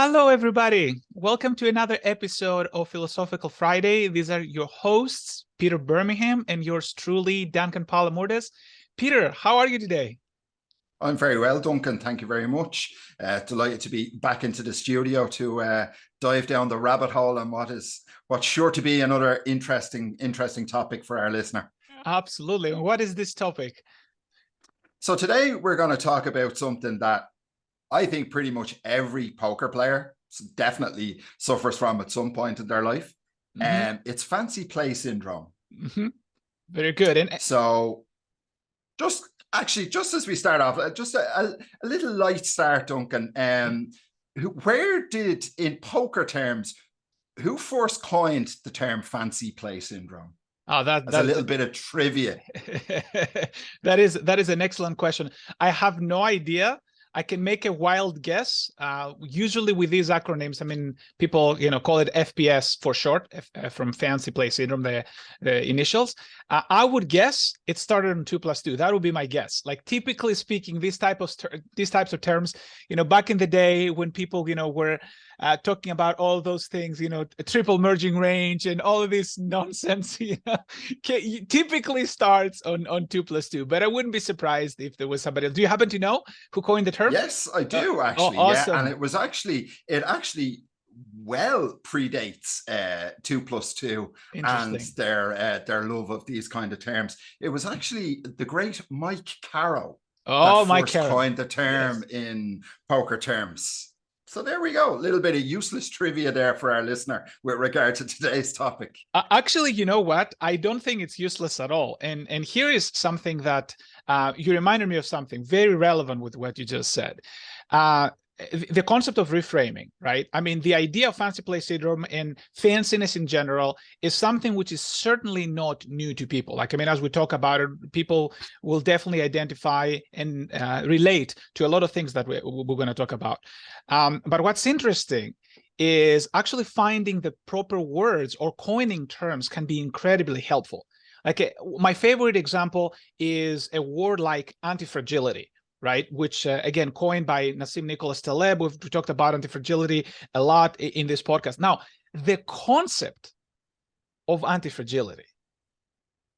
Hello, everybody. Welcome to another episode of Philosophical Friday. These are your hosts, Peter Birmingham, and yours truly, Duncan Palamourdas. Peter, how are you today? I'm very well, Duncan. Thank you very much. Delighted to be back into the studio to dive down the rabbit hole on what's sure to be another interesting topic for our listener. Absolutely. What is this topic? So today we're going to talk about something that I think pretty much every poker player definitely suffers from at some point in their life. It's fancy play syndrome. Very good. And so just as we start off, just a little light start, Duncan. Where did, in poker terms, who first coined the term fancy play syndrome? Oh, that's a little bit of trivia. That is an excellent question. I have no idea. I can make a wild guess. Usually with these acronyms, I mean, people, call it FPS for short, from fancy play syndrome, the initials. I would guess it started on 2+2. That would be my guess. Like, typically speaking, these types of terms, back in the day when people, were talking about all those things, a triple merging range and all of this nonsense, typically starts on 2+2. But I wouldn't be surprised if there was somebody else. Do you happen to know who coined the term? Yes, I do, actually. Awesome. Yeah, and it actually well predates 2+2 and their love of these kind of terms. It was actually the great Mike Caro that first coined the term in poker terms. So there we go. A little bit of useless trivia there for our listener with regard to today's topic. Actually, you know what? I don't think it's useless at all. And here is something that you reminded me of, something very relevant with what you just said. The concept of reframing, right? I mean, the idea of fancy play syndrome and fanciness in general is something which is certainly not new to people. Like, I mean, as we talk about it, people will definitely identify and relate to a lot of things that we're going to talk about. But what's interesting is actually finding the proper words or coining terms can be incredibly helpful. Like, my favorite example is a word like anti-fragility, right? Which, again, coined by Nassim Nicholas Taleb. We've talked about anti-fragility a lot in this podcast. Now, the concept of anti-fragility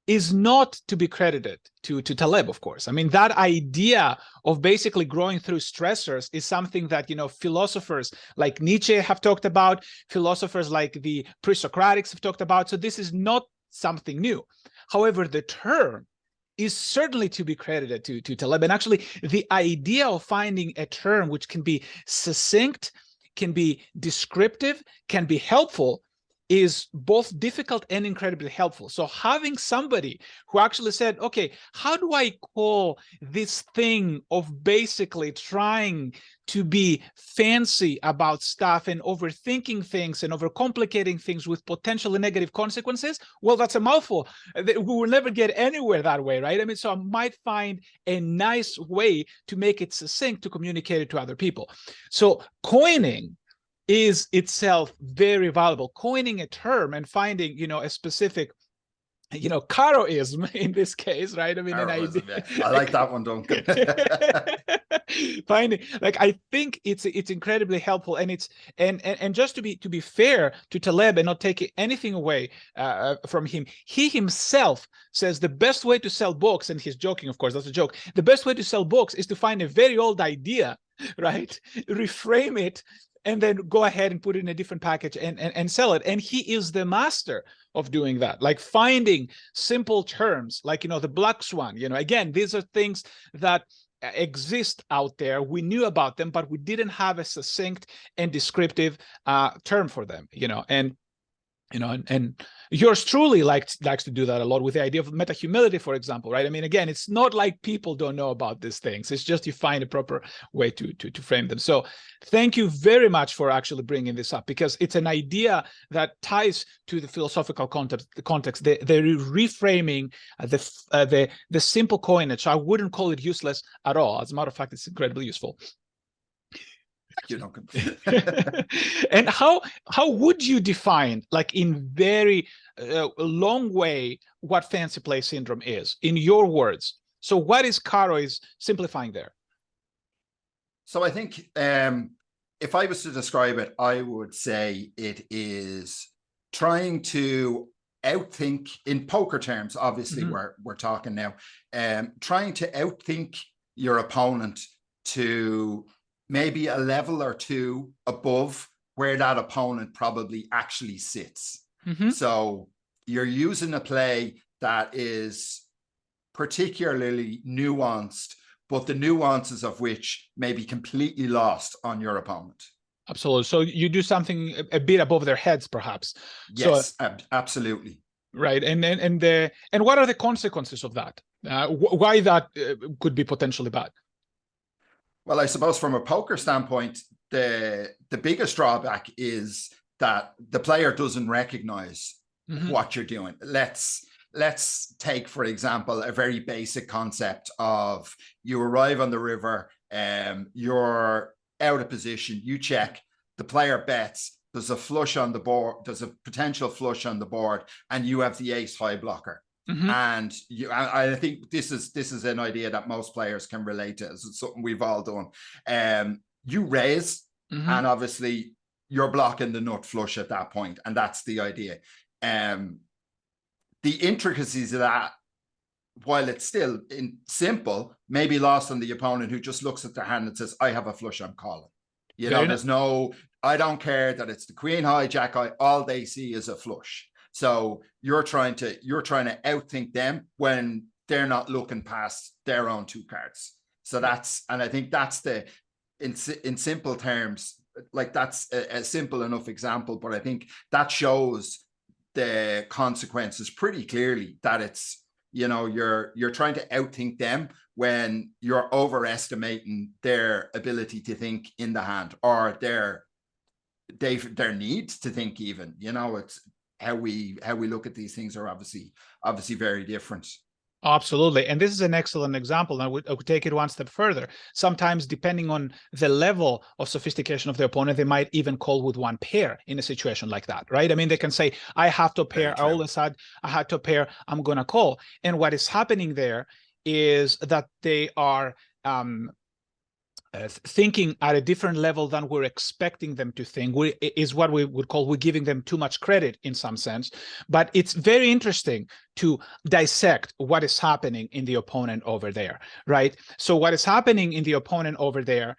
is not to be credited to Taleb, of course. I mean, that idea of basically growing through stressors is something that, philosophers like Nietzsche have talked about, philosophers like the pre-Socratics have talked about. So this is not something new. However, the term is certainly to be credited to Taleb. And actually, the idea of finding a term which can be succinct, can be descriptive, can be helpful is both difficult and incredibly helpful. So having somebody who actually said, okay, how do I call this thing of basically trying to be fancy about stuff and overthinking things and overcomplicating things with potentially negative consequences? Well, that's a mouthful. We will never get anywhere that way, right? I mean, so I might find a nice way to make it succinct, to communicate it to other people. So coining is itself very valuable. Coining a term and finding, a specific, Caroism in this case, right? I mean, I like that one, Duncan. Finding, like, I think it's incredibly helpful, and it's and just to be fair to Taleb and not take anything away from him, he himself says the best way to sell books, and he's joking, of course, that's a joke. The best way to sell books is to find a very old idea, right? Reframe it, and then go ahead and put it in a different package and sell it. And he is the master of doing that, like finding simple terms, like, the black swan, again, these are things that exist out there. We knew about them, but we didn't have a succinct and descriptive term for them, and yours truly likes to do that a lot with the idea of meta-humility, for example, right? I mean, again, it's not like people don't know about these things. It's just you find a proper way to frame them. So thank you very much for actually bringing this up, because it's an idea that ties to the philosophical context, the reframing, the simple coinage. I wouldn't call it useless at all. As a matter of fact, it's incredibly useful. And how would you define, like, in very long way, what fancy play syndrome is in your words? So what is Caro is simplifying there? So I think if I was to describe it, I would say it is trying to outthink, in poker terms, obviously we're talking now, trying to outthink your opponent to maybe a level or two above where that opponent probably actually sits. So you're using a play that is particularly nuanced, but the nuances of which may be completely lost on your opponent. Absolutely. So you do something a bit above their heads, perhaps. Yes, so, absolutely. Right. And what are the consequences of that? Why that could be potentially bad? Well, I suppose from a poker standpoint, the biggest drawback is that the player doesn't recognize what you're doing. Let's take, for example, a very basic concept of you arrive on the river, you're out of position, you check, the player bets, there's a flush on the board, there's a potential flush on the board, and you have the ace high blocker. And I think this is an idea that most players can relate to. It's something we've all done. You raise, and obviously you're blocking the nut flush at that point, and that's the idea. The intricacies of that, while it's still simple, may be lost on the opponent, who just looks at their hand and says, I have a flush, I'm calling. You know, there's no, I don't care that it's the queen high, jack high, all they see is a flush. So you're trying to outthink them when they're not looking past their own two cards. So that's, and I think that's in simple terms, like that's a simple enough example, but I think that shows the consequences pretty clearly, that it's, you know, you're trying to outthink them when you're overestimating their ability to think in the hand, or their need to think even. You know, it's how we look at these things are obviously very different. Absolutely. And this is an excellent example. And I would take it one step further. Sometimes, depending on the level of sophistication of the opponent, they might even call with one pair in a situation like that, right? I mean, they can say, I have to pair, I always had, I had to pair, I'm going to call. And what is happening there is that they are thinking at a different level than we're expecting them to think. Is what we would call, we're giving them too much credit in some sense. But it's very interesting to dissect what is happening in the opponent over there, right? So what is happening in the opponent over there,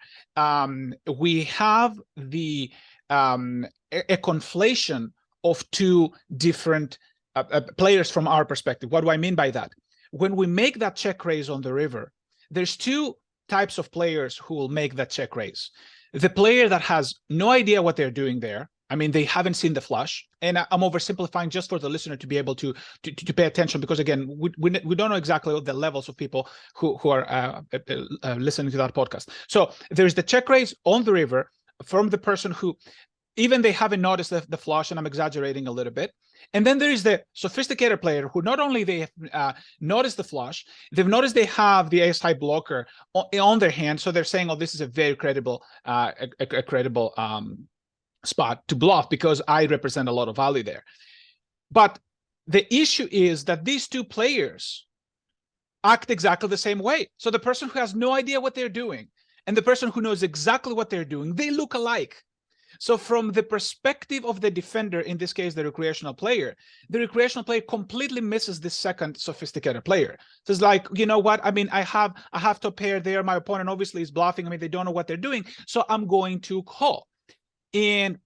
we have a conflation of two different players from our perspective. What do I mean by that? When we make that check raise on the river, there's two types of players who will make that check raise. The player that has no idea what they're doing there. I mean, they haven't seen the flush, and I'm oversimplifying just for the listener to be able to pay attention, because again, we don't know exactly the levels of people who are listening to that podcast. So there's the check raise on the river from the person who even they haven't noticed the flush, and I'm exaggerating a little bit. And then there is the sophisticated player who not only they have noticed the flush, they've noticed they have the ace high blocker on their hand, so they're saying, "Oh, this is a very credible, credible spot to bluff because I represent a lot of value there." But the issue is that these two players act exactly the same way. So the person who has no idea what they're doing and the person who knows exactly what they're doing, they look alike. So from the perspective of the defender, in this case, the recreational player completely misses this second sophisticated player. So it's like, you know what? I mean, I have to pair there. My opponent obviously is bluffing. I mean, they don't know what they're doing. So I'm going to call. And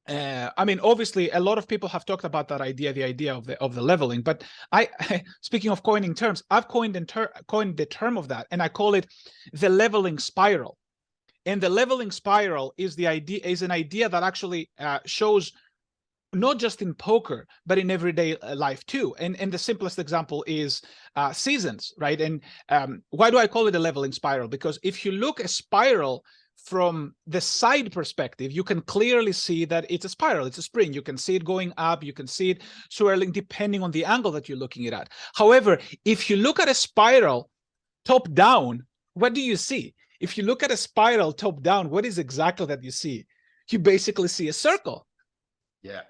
I mean, obviously, a lot of people have talked about that idea, the idea of the leveling. But speaking of coining terms, I've coined the term of that, and I call it the leveling spiral. And the leveling spiral is an idea that actually shows not just in poker, but in everyday life too. And the simplest example is seasons, right? And why do I call it a leveling spiral? Because if you look at a spiral from the side perspective, you can clearly see that it's a spiral, it's a spring. You can see it going up, you can see it swirling depending on the angle that you're looking at. However, if you look at a spiral top down, what do you see? If you look at a spiral top down, what is exactly that you see? You basically see a circle. Yeah.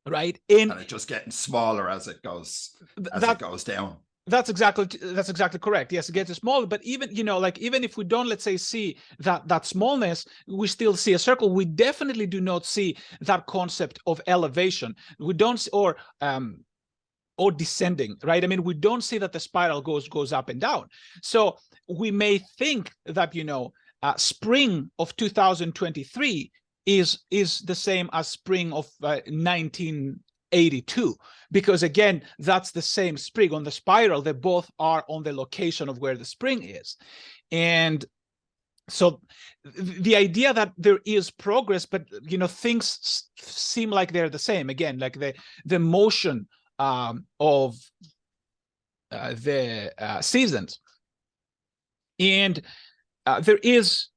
Right. And it's just getting smaller as it goes down. That's exactly correct. Yes, it gets smaller, but even, you know, like even if we don't, let's say, see that smallness, we still see a circle. We definitely do not see that concept of elevation. We don't see, or descending, right? I mean, we don't see that the spiral goes up and down. So we may think that, you know, spring of 2023 is the same as spring of 1982, because again, that's the same spring on the spiral. They both are on the location of where the spring is. And so the idea that there is progress, but, you know, things seem like they're the same, again, like the motion of the seasons. And there is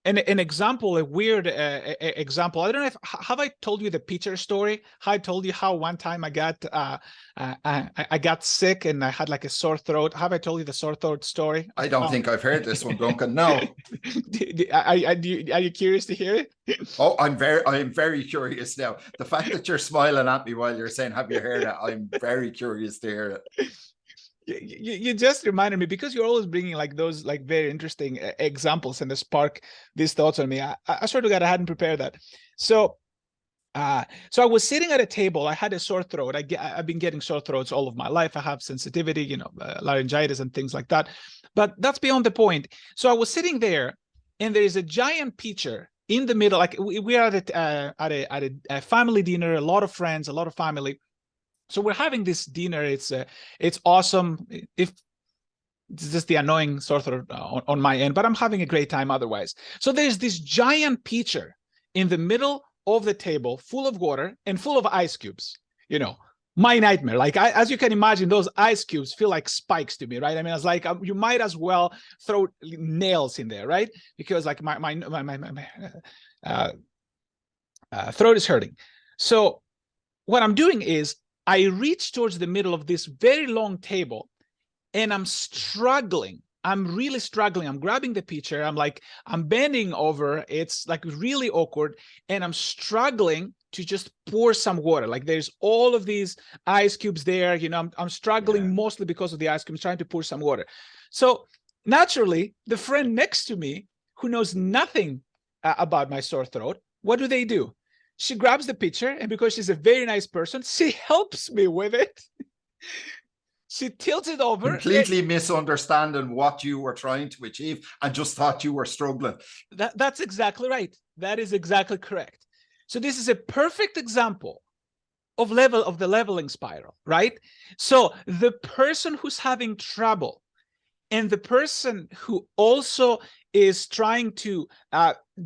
an example, a weird example. I don't know if, have I told you the pitcher story? I told you how one time I got sick and I had like a sore throat. Have I told you the sore throat story? I don't think I've heard this one, Duncan. No. Are you curious to hear it? Oh, I'm very curious now. The fact that you're smiling at me while you're saying, have you heard it? I'm very curious to hear it. You just reminded me, because you're always bringing like those like very interesting examples and they spark these thoughts on me. I swear to God, I hadn't prepared that. So I was sitting at a table. I had a sore throat. I've been getting sore throats all of my life. I have sensitivity, you know, laryngitis and things like that. But that's beyond the point. So I was sitting there, and there is a giant pitcher in the middle. Like we are at a family dinner, a lot of friends, a lot of family. So we're having this dinner. It's awesome. If it's just the annoying sort of on my end, but I'm having a great time otherwise. So there's this giant pitcher in the middle of the table, full of water and full of ice cubes. You know, my nightmare. Like as you can imagine, those ice cubes feel like spikes to me, right? I mean, it's like you might as well throw nails in there, right? Because like my throat is hurting. So what I'm doing is, I reach towards the middle of this very long table, and I'm struggling. I'm really struggling. I'm grabbing the pitcher. I'm bending over. It's like really awkward. And I'm struggling to just pour some water. Like there's all of these ice cubes there. You know, I'm struggling mostly because of the ice cubes, trying to pour some water. So naturally, the friend next to me, who knows nothing about my sore throat, what do? She grabs the pitcher, and because she's a very nice person, she helps me with it. She tilts it over. Completely misunderstanding what you were trying to achieve and just thought you were struggling. That's exactly right. That is exactly correct. So this is a perfect example of the leveling spiral, right? So the person who's having trouble and the person who also is trying to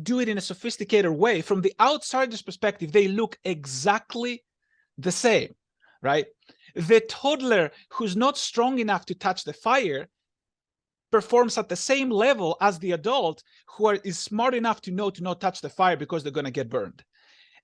do it in a sophisticated way, from the outsider's perspective, they look exactly the same, right? The toddler who's not strong enough to touch the fire performs at the same level as the adult who is smart enough to know to not touch the fire because they're going to get burned.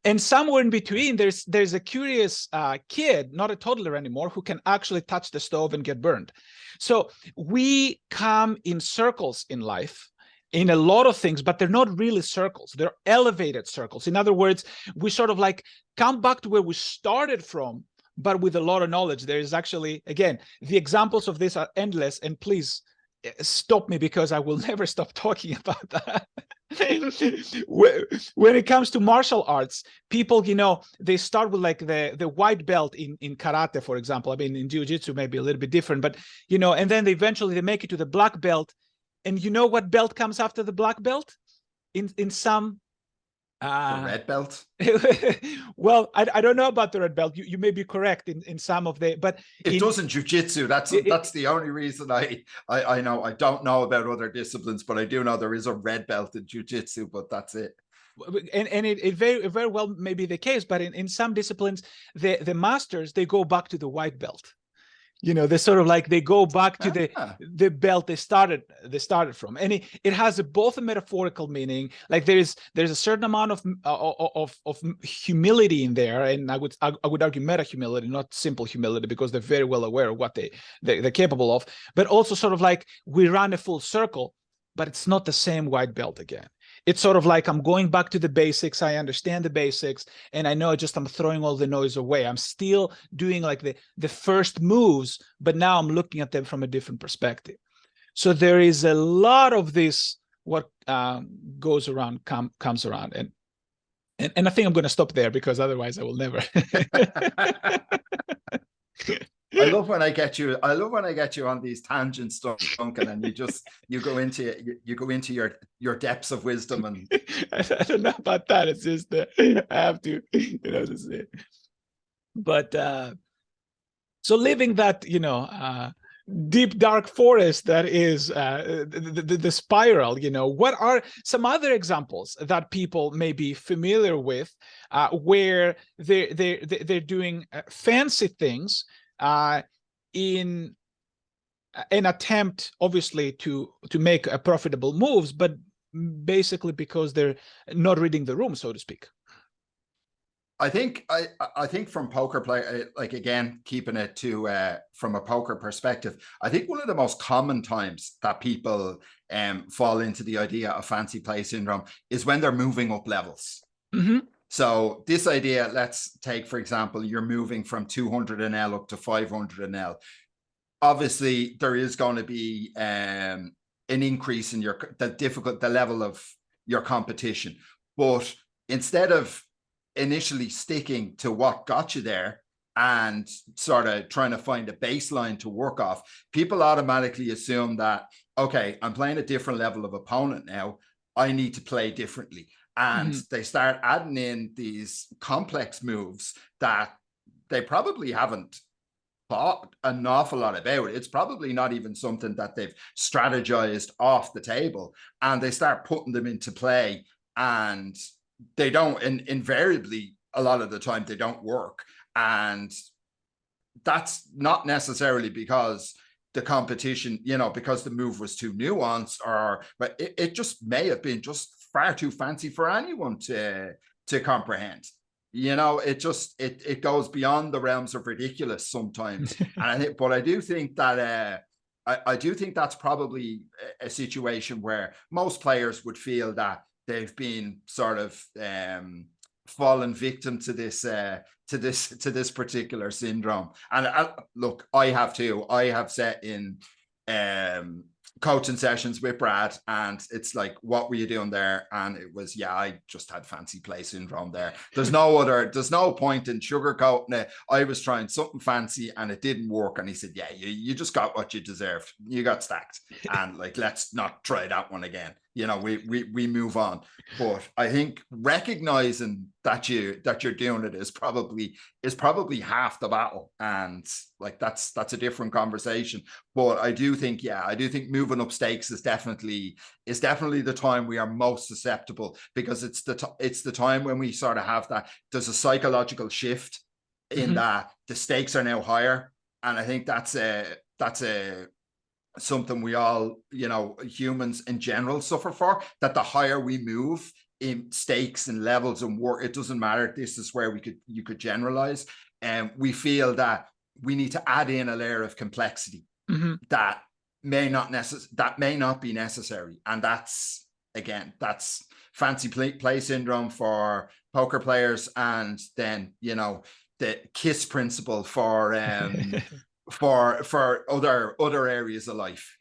And somewhere in between, there's a curious kid, not a toddler anymore, who can actually touch the stove and get burned. So we come in circles in life, in a lot of things, but they're not really circles. They're elevated circles. In other words, we sort of like come back to where we started from, but with a lot of knowledge. There is actually, again, the examples of this are endless, and please stop me because I will never stop talking about that. When it comes to martial arts, people, you know, they start with like the white belt in karate, for example. I mean, in jiu-jitsu, maybe a little bit different, but, you know, and then eventually they make it to the black belt. And you know what belt comes after the black belt? In some the red belt. Well, I don't know about the red belt. You may be correct in some of the, but it doesn't jiu-jitsu. That's the only reason I know. I don't know about other disciplines, but I do know there is a red belt in jiu-jitsu, but that's it. And it very well may be the case, but in some disciplines, the masters, they go back to the white belt. You know, they sort of like, they go back to the belt they started from, and it has both a metaphorical meaning. Like there's a certain amount of humility in there, and I would argue meta humility, not simple humility, because they're very well aware of what they're capable of. But also sort of like, we run a full circle, but it's not the same white belt again. It's sort of like I'm going back to the basics. I understand the basics, and I know I'm throwing all the noise away. I'm still doing like the first moves, but now I'm looking at them from a different perspective. So there is a lot of this, what goes around comes around, and I think I'm going to stop there, because otherwise I will never. I love when I get you. I love when I get you on these tangents, Duncan, and you go into your depths of wisdom. And I don't know about that. It's just I have to, to say it. But so living that, deep dark forest that is the spiral, what are some other examples that people may be familiar with, where they're doing fancy things in an attempt, obviously, to make profitable moves, but basically because they're not reading the room, so to speak? I think from poker play, like, again, keeping it to from a poker perspective, I think one of the most common times that people fall into the idea of fancy play syndrome is when they're moving up levels. Mm-hmm. So this idea, let's take, for example, you're moving from 200 NL up to 500 NL. Obviously, there is going to be an increase in the level of your competition. But instead of initially sticking to what got you there and sort of trying to find a baseline to work off, people automatically assume that, okay, I'm playing a different level of opponent now, I need to play differently. And they start adding in these complex moves that they probably haven't thought an awful lot about. It's probably not even something that they've strategized off the table, and they start putting them into play, and they don't, and invariably a lot of the time they don't work. And that's not necessarily because the competition, because the move was too nuanced, but it just may have been just far too fancy for anyone to comprehend. It goes beyond the realms of ridiculous sometimes. But I do think that I do think that's probably a situation where most players would feel that they've been sort of fallen victim to this particular syndrome. And look, I have too. I have sat in coaching sessions with Brad, and it's like, what were you doing there? And it was, I just had fancy play syndrome there. There's no point in sugarcoating it. I was trying something fancy and it didn't work. And he said, you just got what you deserved. You got stacked. And like, let's not try that one again. We move on. But I think recognizing that you're doing it is probably half the battle. And like, that's a different conversation. But I do think moving up stakes is definitely the time we are most susceptible, because it's the time when we sort of have that, there's a psychological shift in that the stakes are now higher. And I think that's something we all, humans in general suffer for, that the higher we move in stakes and levels and work, it doesn't matter. This is where you could generalize. And we feel that we need to add in a layer of complexity that may not be necessary. And that's fancy play syndrome for poker players. And then, the KISS principle for for other areas of life,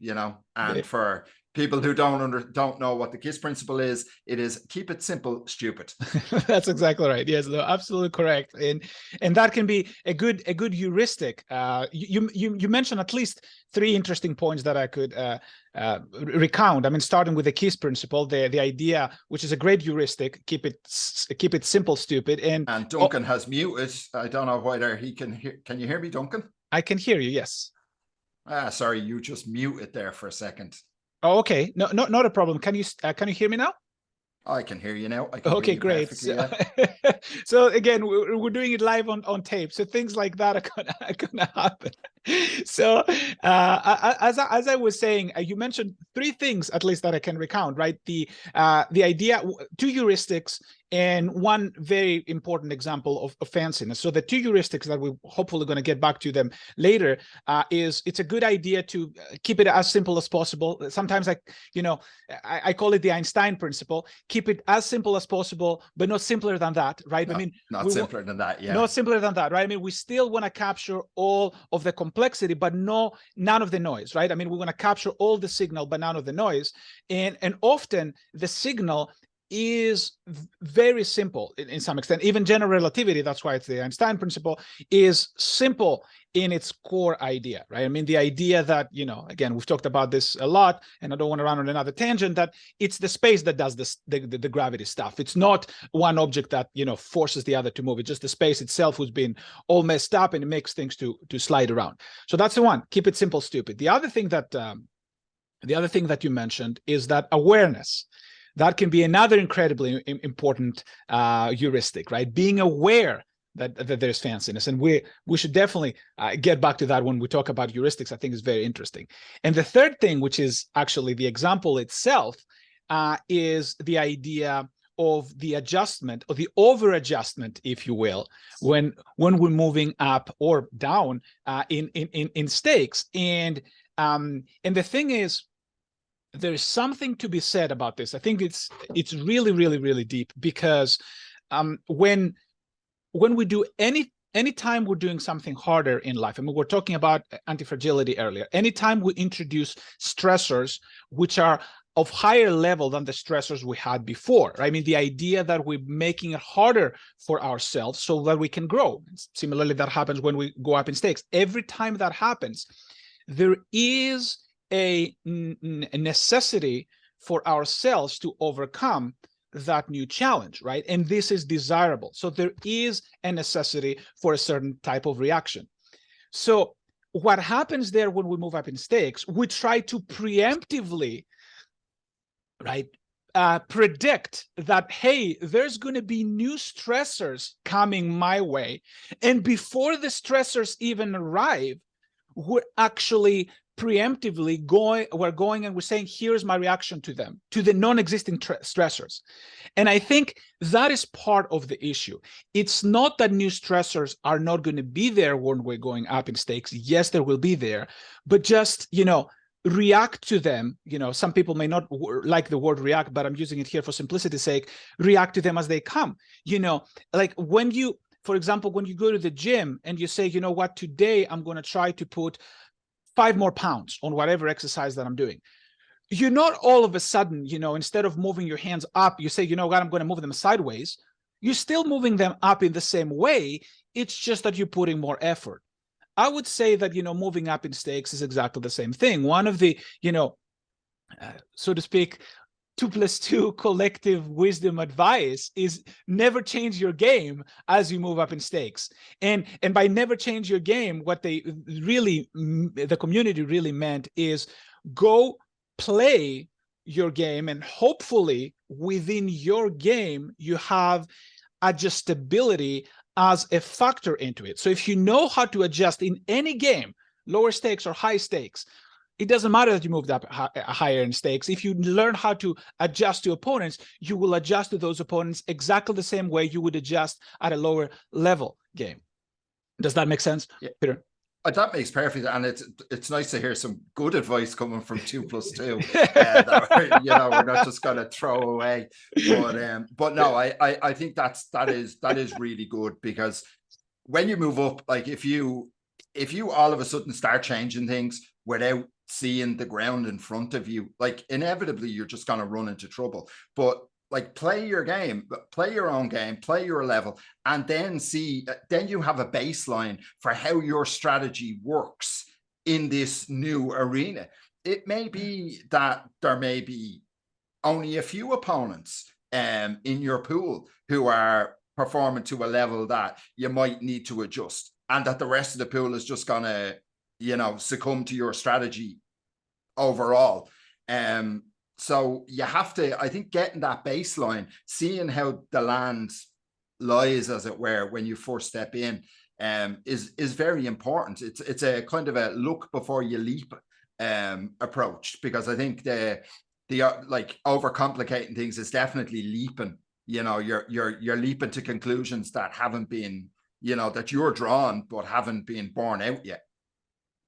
and for people who don't know what the KISS principle is, it is keep it simple, stupid. That's exactly right. Yes, no, absolutely correct. And that can be a good heuristic. You mentioned at least 3 interesting points that I could recount. I mean, starting with the KISS principle, the idea, which is a great heuristic, keep it simple, stupid. And Duncan has muted. I don't know whether he can hear. Can you hear me, Duncan? I can hear you. Yes. Sorry, you just muted there for a second. Oh, okay. No, not a problem. Can you hear me now? I can hear you now. Okay, great. So again, we're doing it live on tape, so things like that are gonna happen. So as I was saying, you mentioned three things at least that I can recount, right? The idea, two heuristics, and one very important example of fanciness. So the two heuristics that we're hopefully going to get back to them later is it's a good idea to keep it as simple as possible. Sometimes I call it the Einstein principle. Keep it as simple as possible, but not simpler than that, right? No, I mean, not simpler than that, yeah. Not simpler than that, right? I mean, we still want to capture all of the complexity, but none of the noise, right? I mean, we want to capture all the signal, but none of the noise. And often the signal is very simple in some extent. Even general relativity, that's why it's the Einstein principle, is simple in its core idea, right? I mean, the idea that, again, we've talked about this a lot, and I don't want to run on another tangent, that it's the space that does this, the gravity stuff. It's not one object that, forces the other to move. It's just the space itself who's been all messed up, and it makes things to slide around. So that's the one. Keep it simple, stupid. The other thing that you mentioned is that awareness. That can be another incredibly important heuristic, right? Being aware that there's fanciness. And we should definitely get back to that when we talk about heuristics. I think is very interesting. And the third thing, which is actually the example itself, is the idea of the adjustment, or the over-adjustment, if you will, when we're moving up or down in stakes. And the thing is, there's something to be said about this. I think it's really, really, really deep, because when we do anytime we're doing something harder in life, I mean, we're talking about anti-fragility earlier, anytime we introduce stressors which are of higher level than the stressors we had before, right? I mean, the idea that we're making it harder for ourselves so that we can grow. Similarly, that happens when we go up in stakes. Every time that happens, there is a necessity for ourselves to overcome that new challenge, right? And this is desirable. So there is a necessity for a certain type of reaction. So what happens there when we move up in stakes, we try to preemptively, right, predict that, hey, there's going to be new stressors coming my way. And before the stressors even arrive, we're actually preemptively going and we're saying, here's my reaction to them, to the non-existing stressors. And I think that is part of the issue. It's not that new stressors are not going to be there when we're going up in stakes. Yes, there will be there, but just, react to them. Some people may not like the word react, but I'm using it here for simplicity's sake. React to them as they come. Like when you, for example, when you go to the gym and you say, you know what, today I'm going to try to put 5 more pounds on whatever exercise that I'm doing. You're not all of a sudden, instead of moving your hands up, you say, you know what, I'm going to move them sideways. You're still moving them up in the same way. It's just that you're putting more effort. I would say that, moving up in stakes is exactly the same thing. One of the, so to speak, 2+2 collective wisdom advice is never change your game as you move up in stakes. And by never change your game, what the community really meant is go play your game, and hopefully within your game, you have adjustability as a factor into it. So if you know how to adjust in any game, lower stakes or high stakes, it doesn't matter that you moved up higher in stakes. If you learn how to adjust to opponents, you will adjust to those opponents exactly the same way you would adjust at a lower level game. Does that make sense, yeah. Peter? That makes perfect, and it's nice to hear some good advice coming from 2+2 that we're not just going to throw away. But no, I think that is really good, because when you move up, like if you all of a sudden start changing things without seeing the ground in front of you, like inevitably you're just going to run into trouble. But like, play your game, play your own game, play your level, and then you have a baseline for how your strategy works in this new arena. It may be that there may be only a few opponents in your pool who are performing to a level that you might need to adjust, and that the rest of the pool is just going to, succumb to your strategy overall. So you have to, I think, getting that baseline, seeing how the land lies, as it were, when you first step in, is very important. It's a kind of a look before you leap approach, because I think the like overcomplicating things is definitely leaping. You know, you're leaping to conclusions that haven't been, you know, that you're drawn but haven't been borne out yet.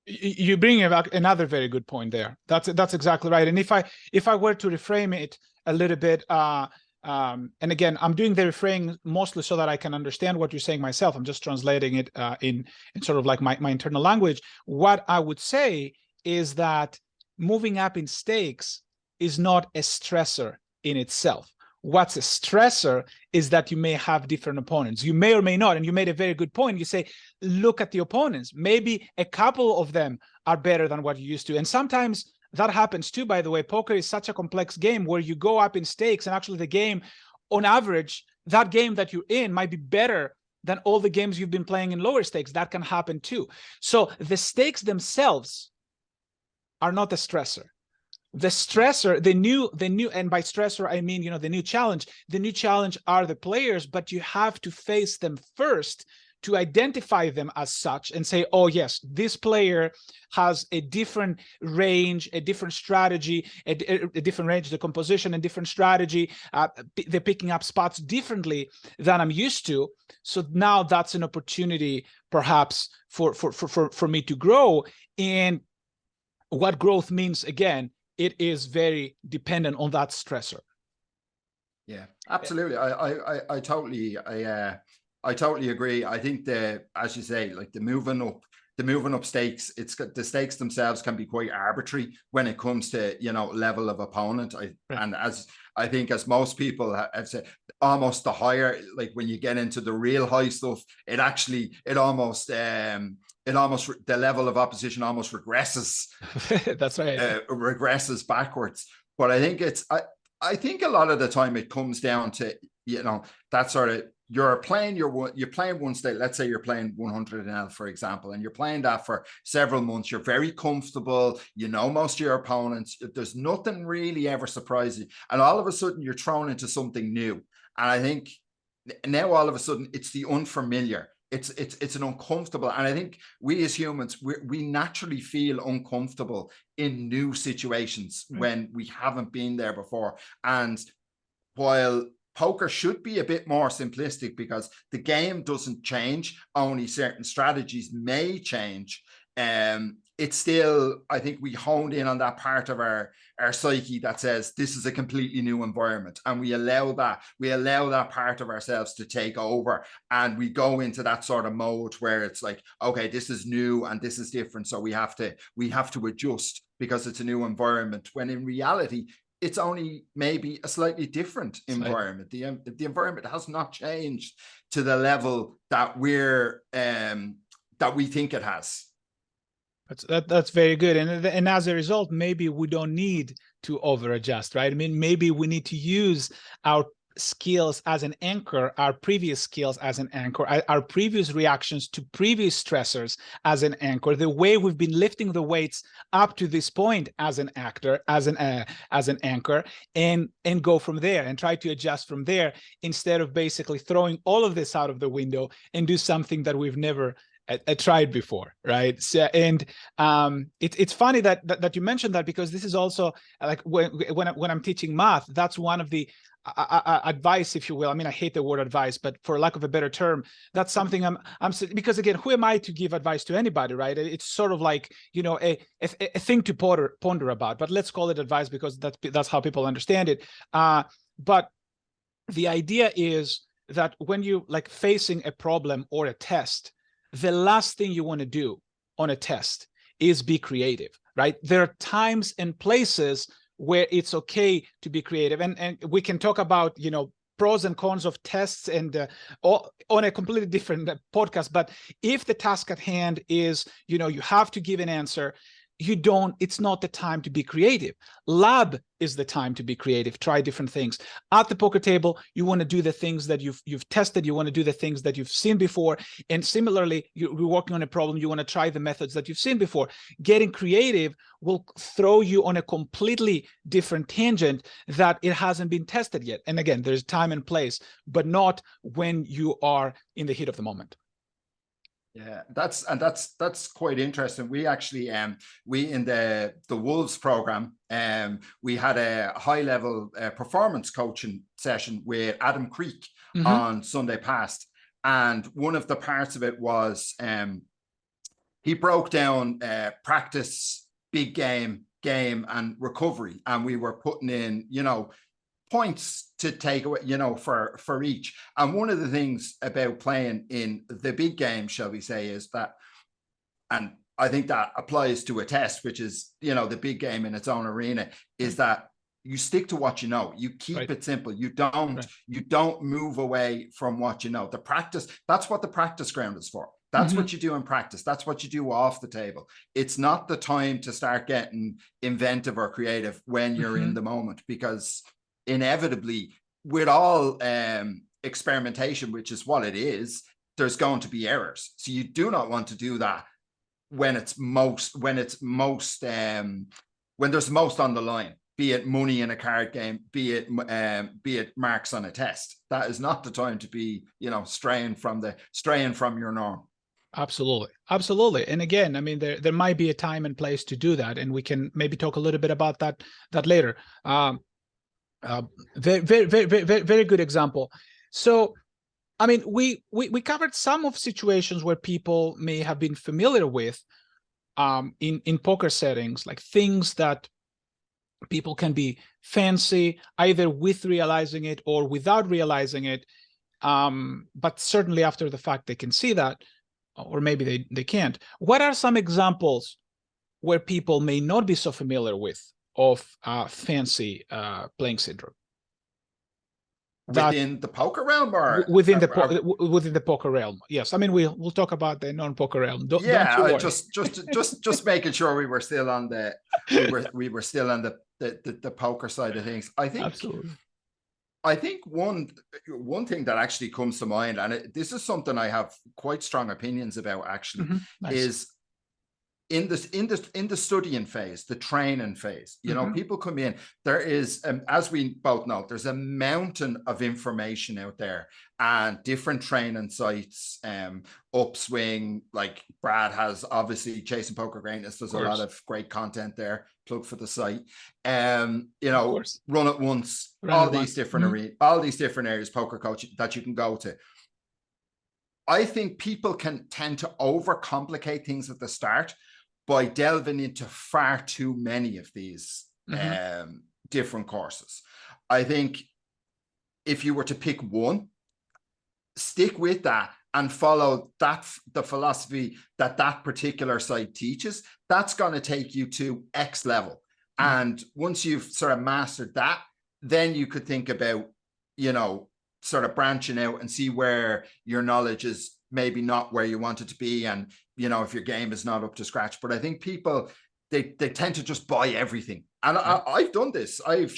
You bring about another very good point there. That's exactly right. And if I were to reframe it a little bit, and again, I'm doing the reframing mostly so that I can understand what you're saying myself. I'm just translating it in sort of like my internal language. What I would say is that moving up in stakes is not a stressor in itself. What's a stressor is that you may have different opponents. You may or may not. And you made a very good point. You say, look at the opponents. Maybe a couple of them are better than what you used to. And sometimes that happens too, by the way. Poker is such a complex game where you go up in stakes, and actually the game, on average, that game that you're in might be better than all the games you've been playing in lower stakes. That can happen too. So the stakes themselves are not the stressor. The stressor, the new, and by stressor, I mean, you know, the new challenge are the players, but you have to face them first to identify them as such and say, oh yes, this player has a different range, a different strategy, a different range, the composition, and different strategy. They're picking up spots differently than I'm used to. So now that's an opportunity perhaps for me to grow. And what growth means, again, it is very dependent on that stressor. Yeah, absolutely. I totally agree. I think as you say, like the moving up stakes, the stakes themselves can be quite arbitrary when it comes to, you know, level of opponent. And as I think, as most people have said, almost the higher, like when you get into the real high stuff, it almost the level of opposition almost regresses. That's right. Regresses backwards. But I think I think a lot of the time it comes down to, you know, that sort of, you're playing one state. Let's say you're playing 100NL, for example, and you're playing that for several months. You're very comfortable. You know most of your opponents. There's nothing really ever surprising, and all of a sudden you're thrown into something new. And I think now all of a sudden it's the unfamiliar. It's an uncomfortable, and I think we as humans, we naturally feel uncomfortable in new situations when we haven't been there before. And while poker should be a bit more simplistic because the game doesn't change, only certain strategies may change, it's still, I think we honed in on that part of our psyche that says this is a completely new environment, and we allow that part of ourselves to take over, and we go into that sort of mode where it's like, okay, this is new and this is different, so we have to adjust because it's a new environment, when in reality it's only maybe a slightly different environment. The environment has not changed to the level that we think it has. That's very good. And as a result, maybe we don't need to over adjust, right? I mean, maybe we need to use our skills as an anchor, our previous skills as an anchor, our previous reactions to previous stressors as an anchor, the way we've been lifting the weights up to this point as an actor, as an anchor, and go from there and try to adjust from there, instead of basically throwing all of this out of the window and do something that we've never tried before, right? So, and it's funny that you mentioned that, because this is also like when I'm teaching math, that's one of the advice, if you will. I mean, I hate the word advice, but for lack of a better term, that's something I'm because again, who am I to give advice to anybody, right? It's sort of like, you know, a thing to ponder about, but let's call it advice because that's how people understand it. But the idea is that when you like facing a problem or a test, the last thing you want to do on a test is be creative, right? There are times and places where it's okay to be creative, and we can talk about, you know, pros and cons of tests and on a completely different podcast. But if the task at hand is, you know, you have to give an answer, it's not the time to be creative. Lab is the time to be creative, try different things. At the poker table, you want to do the things that you've tested, you want to do the things that you've seen before. And similarly, you're working on a problem, you want to try the methods that you've seen before. Getting creative will throw you on a completely different tangent that it hasn't been tested yet. And again, there's time and place, but not when you are in the heat of the moment. Yeah, that's quite interesting. We actually we in the Wolves program we had a high level performance coaching session with Adam Creek on Sunday past, and one of the parts of it was he broke down practice, big game, and recovery, and we were putting in, you know, points to take away, you know, for each. And one of the things about playing in the big game, shall we say, is that, and I think that applies to a test, which is, you know, the big game in its own arena, is that you stick to what you know. You keep it simple. You don't move away from what you know. The practice, that's what the practice ground is for. That's what you do in practice. That's what you do off the table. It's not the time to start getting inventive or creative when you're in the moment, because inevitably, with all experimentation, which is what it is, there's going to be errors. So you do not want to do that when there's most on the line, be it money in a card game, be it marks on a test. That is not the time to be, you know, straying from your norm. Absolutely. And again, I mean, there might be a time and place to do that, and we can maybe talk a little bit about that later. Very good example. So, I mean, we covered some of situations where people may have been familiar with in poker settings, like things that people can be fancy either with realizing it or without realizing it, but certainly after the fact they can see that, or maybe they can't. What are some examples where people may not be so familiar with of fancy playing syndrome? Within the poker realm, or within the poker realm? Yes, I mean we'll talk about the non-poker realm. Don't you worry. just making sure we were still on the we were still on the poker side of things. I think absolutely. I think one thing that actually comes to mind, and this is something I have quite strong opinions about actually, is in the studying phase, the training phase, you know, people come in, there is, as we both know, there's a mountain of information out there and different training sites, Upswing, like Brad has, obviously Chasing Poker Greatness, there's a lot of great content there, plug for the site, you know, Run It Once, all these different areas, poker coaching that you can go to. I think people can tend to overcomplicate things at the start by delving into far too many of these different courses. I think if you were to pick one, stick with that and follow the philosophy that particular site teaches. That's going to take you to X level. And once you've sort of mastered that, then you could think about, you know, sort of branching out and see where your knowledge is maybe not where you want it to be, and you know, if your game is not up to scratch. But I think people, they tend to just buy everything, and I've done this. I've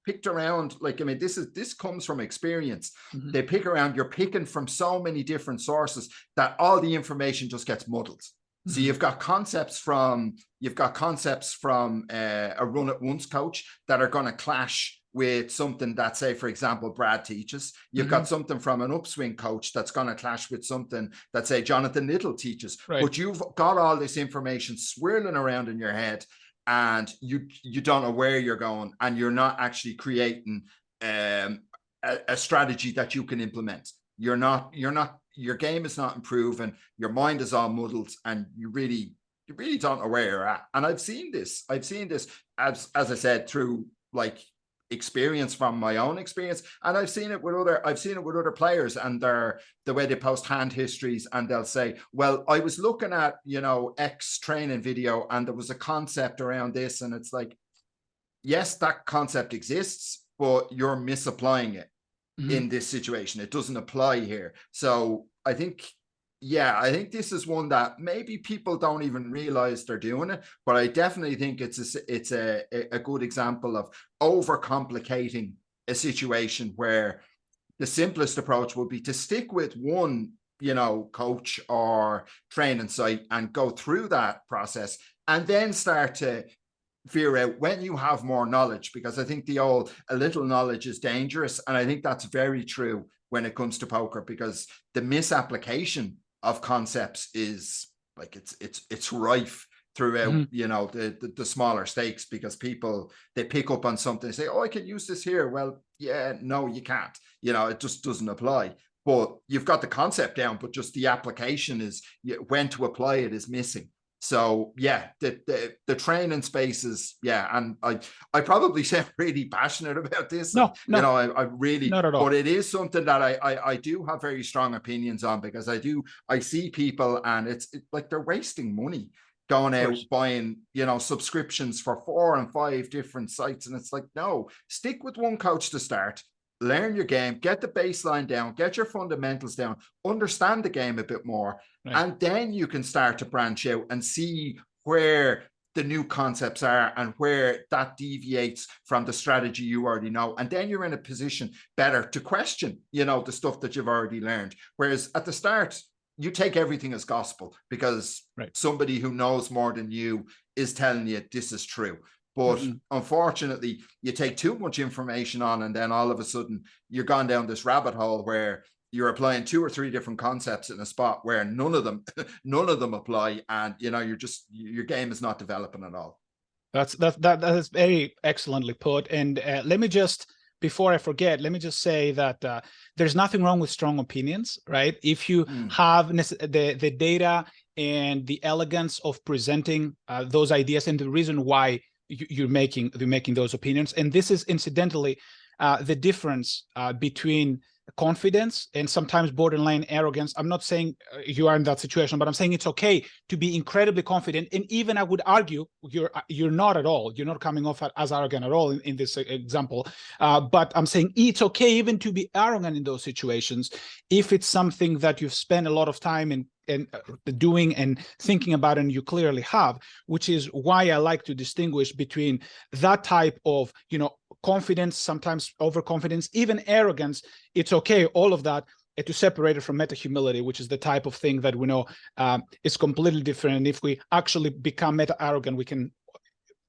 picked around, like, I mean, this comes from experience. They pick around, you're picking from so many different sources that all the information just gets muddled. So you've got concepts from a Run It Once coach that are going to clash with something that, say, for example, Brad teaches. You've got something from an Upswing coach that's going to clash with something that, say, Jonathan Little teaches. But you've got all this information swirling around in your head, and you don't know where you're going, and you're not actually creating a strategy that you can implement. Your game is not improving, your mind is all muddled, and you really don't know where you're at. And I've seen this as I said, through like experience from my own experience, and I've seen it with other players, and the way they post hand histories, and they'll say, well, I was looking at, you know, X training video and there was a concept around this, and it's like, yes, that concept exists, but you're misapplying it in this situation. It doesn't apply here. So I think this is one that maybe people don't even realize they're doing it, but I definitely think it's a good example of overcomplicating a situation where the simplest approach would be to stick with one, you know, coach or training site and go through that process, and then start to figure out when you have more knowledge, because I think a little knowledge is dangerous. And I think that's very true when it comes to poker, because the misapplication of concepts is like it's rife throughout, you know, the smaller stakes, because people, they pick up on something and say, oh, I can use this here. Well, yeah, no, you can't. You know, it just doesn't apply. But you've got the concept down, but just the application is, when to apply it is missing. So yeah, the training spaces, yeah, and I probably sound really passionate about this. No, you know, I really, not at all. but it is something that I do have very strong opinions on, because I see people, and it's like they're wasting money going out buying, you know, subscriptions for 4 and 5 different sites, and it's like, no, stick with one coach to start. Learn your game, get the baseline down, get your fundamentals down, understand the game a bit more, and then you can start to branch out and see where the new concepts are and where that deviates from the strategy you already know. And then you're in a position better to question, you know, the stuff that you've already learned. Whereas at the start, you take everything as gospel, because somebody who knows more than you is telling you this is true. But unfortunately, you take too much information on, and then all of a sudden you're gone down this rabbit hole where you're applying 2 or 3 different concepts in a spot where none of them apply, and you know, your game is not developing at all. That is very excellently put. And let me just, before I forget, let me just say that there's nothing wrong with strong opinions, right? If you have the data and the elegance of presenting those ideas, and the reason why you're making those opinions. And this is incidentally the difference between confidence and sometimes borderline arrogance. I'm not saying you are in that situation, but I'm saying it's okay to be incredibly confident. And even I would argue you're not at all. You're not coming off as arrogant at all in this example. But I'm saying it's okay even to be arrogant in those situations if it's something that you've spent a lot of time in doing and thinking about, and you clearly have, which is why I like to distinguish between that type of, you know, confidence, sometimes overconfidence, even arrogance. It's okay, all of that, to separate it from meta humility, which is the type of thing that we know is completely different. And if we actually become meta arrogant, we can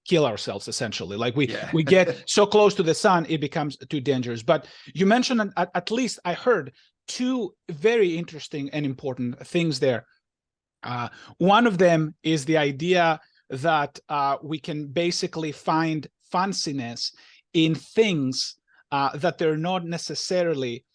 kill ourselves essentially. Like we get so close to the sun, it becomes too dangerous. But you mentioned, at least I heard, 2 very interesting and important things there. One of them is the idea that we can basically find fanciness in things that they're not necessarily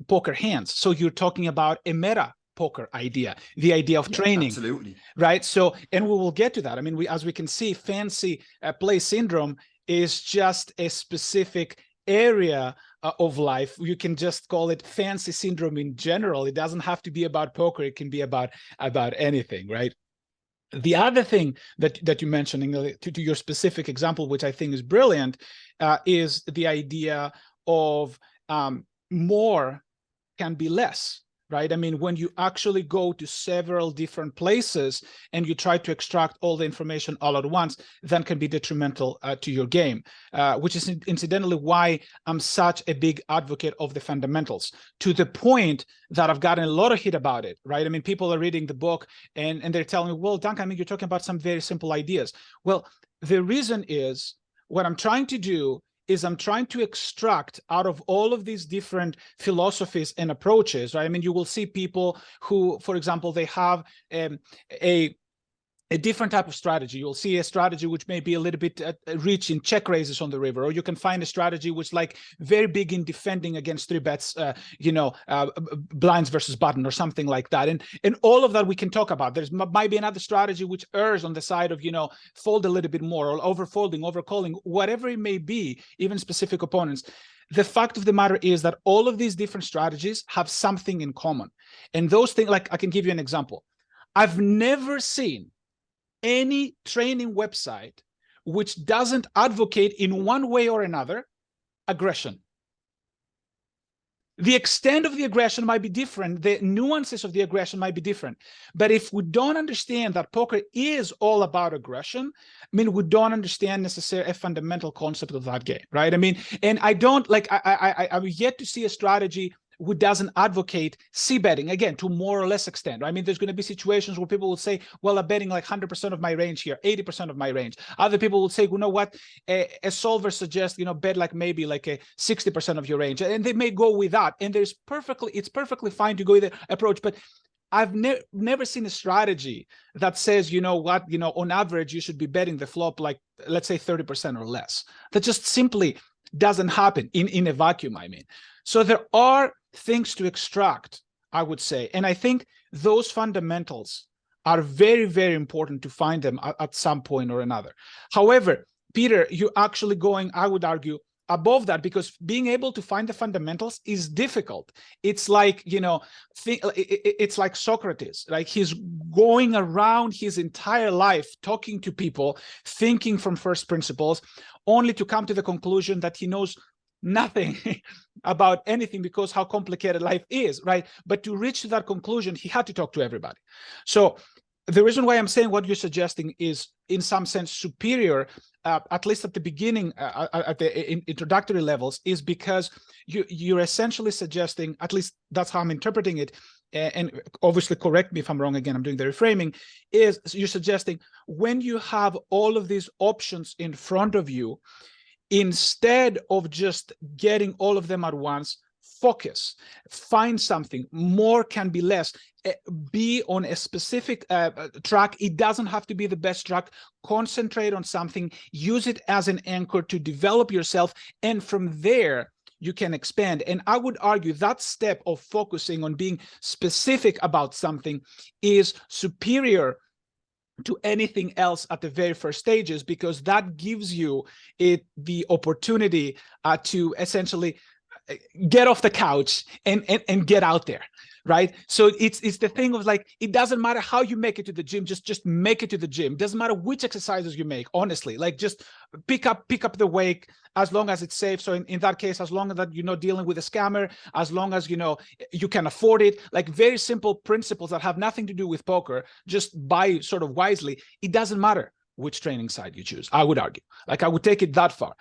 poker hands. So you're talking about a meta poker idea, the idea of training. Absolutely. Right. So, and we will get to that. I mean, as we can see, fancy play syndrome is just a specific area of life. You can just call it fancy syndrome in general. It doesn't have to be about poker. It can be about anything, right? The other thing that you mentioned, to your specific example, which I think is brilliant, is the idea of more can be less. Right? I mean, when you actually go to several different places and you try to extract all the information all at once, that can be detrimental to your game, which is incidentally why I'm such a big advocate of the fundamentals, to the point that I've gotten a lot of hit about it, right? I mean, people are reading the book and they're telling me, well, Duncan, I mean, you're talking about some very simple ideas. Well, the reason is what I'm trying to do is I'm trying to extract out of all of these different philosophies and approaches, right? I mean, you will see people who, for example, they have a different type of strategy. You'll see a strategy which may be a little bit rich in check raises on the river, or you can find a strategy which like very big in defending against 3 bets, blinds versus button or something like that. And all of that we can talk about. There's might be another strategy which errs on the side of, fold a little bit more, or overfolding, overcalling, whatever it may be, even specific opponents. The fact of the matter is that all of these different strategies have something in common. And those things, like I can give you an example. I've never seen any training website which doesn't advocate in one way or another aggression. The extent of the aggression might be different. The nuances of the aggression might be different. But if we don't understand that poker is all about aggression, I mean, we don't understand necessarily a fundamental concept of that game, right? I mean, and I don't like, I'm yet to see a strategy who doesn't advocate c-betting, again, to more or less extent. Right? I mean, there's going to be situations where people will say, well, I'm betting like 100% of my range here, 80% of my range. Other people will say, you know what, a solver suggests, bet like maybe like a 60% of your range. And they may go with that. And it's perfectly fine to go with the approach. But I've never seen a strategy that says, you know what, on average, you should be betting the flop like, let's say 30% or less. That just simply doesn't happen in a vacuum, I mean. So there are things to extract, I would say. And I think those fundamentals are very, very important to find them at some point or another. However, Peter, you're actually going, I would argue, above that, because being able to find the fundamentals is difficult. It's like, it's like Socrates, like he's going around his entire life talking to people, thinking from first principles, only to come to the conclusion that he knows nothing about anything because how complicated life is, right? But to reach to that conclusion, he had to talk to everybody. So the reason why I'm saying what you're suggesting is in some sense superior, at least at the beginning, at the introductory levels, is because you're essentially suggesting, at least that's how I'm interpreting it, and obviously correct me if I'm wrong, again, I'm doing the reframing, is you're suggesting when you have all of these options in front of you, instead of just getting all of them at once, focus, find something. More can be less. Be on a specific track. It doesn't have to be the best track. Concentrate on something, use it as an anchor to develop yourself, and from there you can expand. And I would argue that step of focusing on being specific about something is superior to anything else at the very first stages, because that gives you the opportunity to essentially get off the couch and get out there, right? So it's the thing of like, it doesn't matter how you make it to the gym, just make it to the gym. Doesn't matter which exercises you make, honestly, like just pick up the weight as long as it's safe. So in that case, as long as that you're not dealing with a scammer, as long as you can afford it, like very simple principles that have nothing to do with poker, just buy sort of wisely. It doesn't matter which training side you choose, I would argue. Like I would take it that far.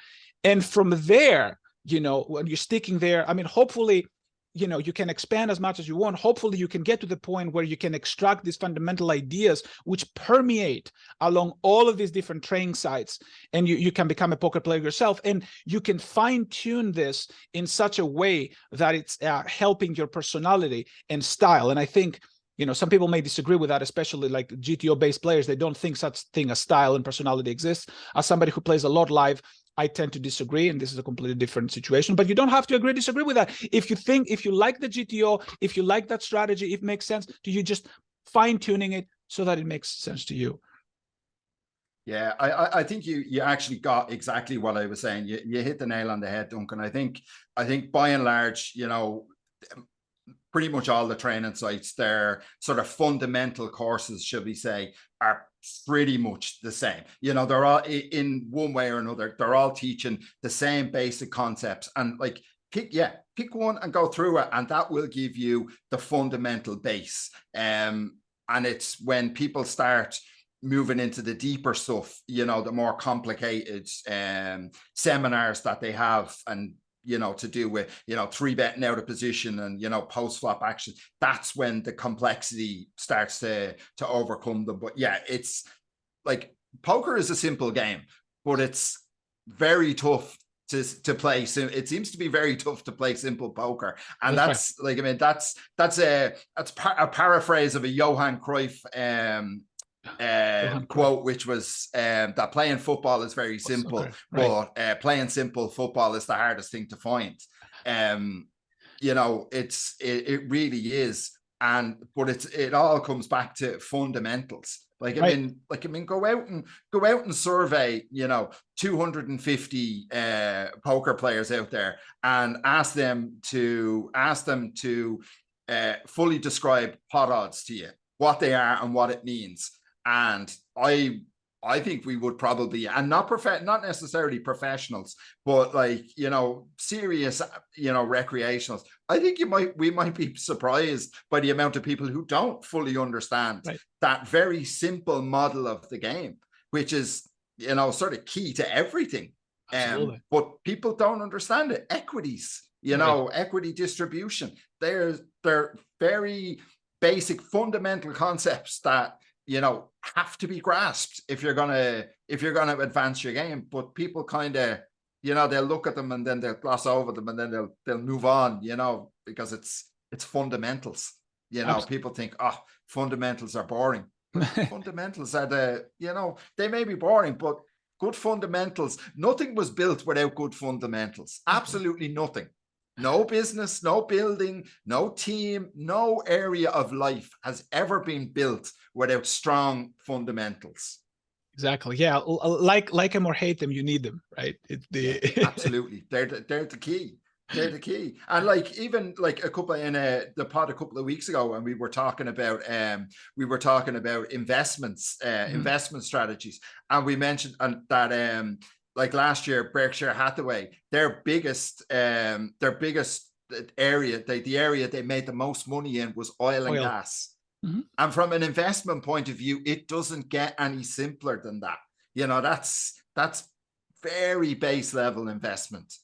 And from there, when you're sticking there, I mean, hopefully, you can expand as much as you want. Hopefully you can get to the point where you can extract these fundamental ideas which permeate along all of these different training sites, and you can become a poker player yourself, and you can fine tune this in such a way that it's helping your personality and style. And I think, some people may disagree with that, especially like GTO-based players. They don't think such thing as style and personality exists. As somebody who plays a lot live, I tend to disagree, and this is a completely different situation, but you don't have to disagree with that. If you like the GTO, if you like that strategy, if it makes sense to you, just fine tuning it so that it makes sense to you. Yeah, I think you actually got exactly what I was saying. You hit the nail on the head, Duncan. I think by and large, pretty much all the training sites, their sort of fundamental courses, should we say, are pretty much the same. They're all, in one way or another, they're all teaching the same basic concepts, and like pick one and go through it, and that will give you the fundamental base. And it's when people start moving into the deeper stuff, the more complicated seminars that they have, and to do with, 3-betting out of position and, post-flop action, that's when the complexity starts to overcome them. But yeah, it's like, poker is a simple game, but it's very tough to play. So it seems to be very tough to play simple poker. And that's right. Like, I mean, that's a paraphrase of a Johan Cruyff quote, which was that playing football is very simple, okay, right, but playing simple football is the hardest thing to find. It really is. But it all comes back to fundamentals. Like, right. I mean, go out and survey, 250 poker players out there, and ask them to fully describe pot odds to you, what they are and what it means. And I think we would probably, and not necessarily professionals, but like, serious, recreationals. I think we might be surprised by the amount of people who don't fully understand, right, that very simple model of the game, which is, sort of key to everything. But people don't understand it. Equities, right, equity distribution. They're very basic fundamental concepts that, have to be grasped if you're gonna advance your game. But people kind of, they'll look at them and then they'll gloss over them, and then they'll move on, because it's fundamentals. You know, people think, oh, fundamentals are boring. But fundamentals are they may be boring, but good fundamentals. Nothing was built without good fundamentals. Absolutely nothing. No business, no building, no team, no area of life has ever been built without strong fundamentals. Exactly. Yeah. Like them or hate them, you need them, right? Absolutely. They're the key. They're the key. And like, even like a couple in the pod a couple of weeks ago, and we were talking about investments, investment strategies, and we mentioned that like last year, Berkshire Hathaway, their biggest area, the area they made the most money in was oil and gas. And from an investment point of view, it doesn't get any simpler than that. You know, that's very base level investment.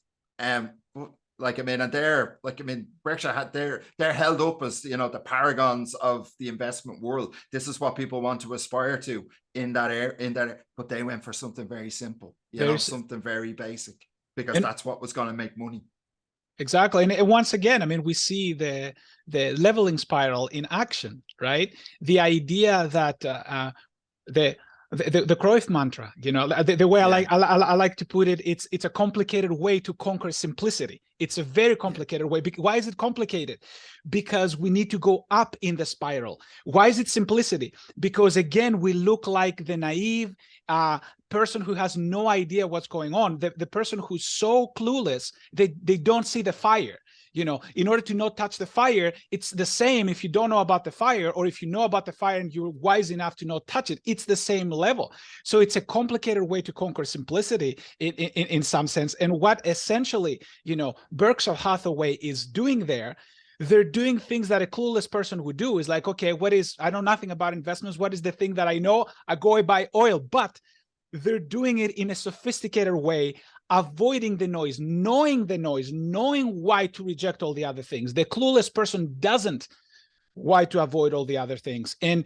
Like, I mean, and Berkshire had they're held up as, you know, the paragons of the investment world. This is what people want to aspire to in that area, but they went for something very simple, something very basic, because that's what was going to make money. Exactly. And once again, I mean, we see the leveling spiral in action, right? The idea that the Cruyff mantra, you know, the way I like to put it, it's a complicated way to conquer simplicity. It's a very complicated way. Why is it complicated? Because we need to go up in the spiral. Why is it simplicity? Because again, we look like the naive person who has no idea what's going on. The person who's so clueless, they don't see the fire. You know, in order to not touch the fire, it's the same if you don't know about the fire, or if you know about the fire and you're wise enough to not touch it, it's the same level. So it's a complicated way to conquer simplicity in some sense. And what essentially, you know, Berkshire Hathaway is doing there, they're doing things that a clueless person would do. Is like, okay, I know nothing about investments. What is the thing that I know? I go buy oil, but they're doing it in a sophisticated way, avoiding the noise, knowing why to reject all the other things. The clueless person doesn't why to avoid all the other things. And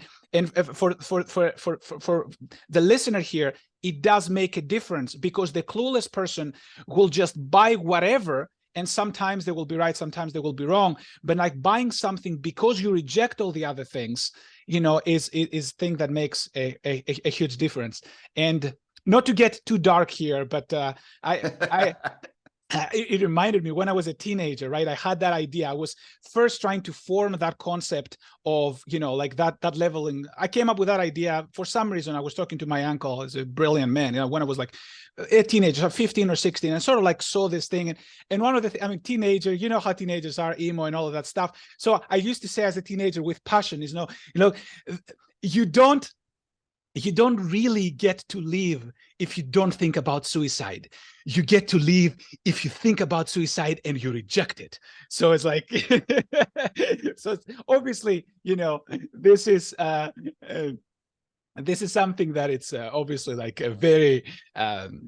for the listener here, it does make a difference, because the clueless person will just buy whatever, and sometimes they will be right, sometimes they will be wrong. But like buying something because you reject all the other things, you know, is thing that makes a huge difference. And not to get too dark here, but it reminded me when I was a teenager, right? I had that idea. I was first trying to form that concept of, you know, like that leveling. I came up with that idea for some reason. I was talking to my uncle, who's a brilliant man, you know, when I was like a teenager, 15 or 16, and sort of like saw this thing. And one of the teenager, you know how teenagers are, emo and all of that stuff. So I used to say as a teenager with passion is, you don't really get to live if you don't think about suicide. You get to live if you think about suicide and you reject it. So it's like, so it's obviously, you know, this is something that it's obviously like a very,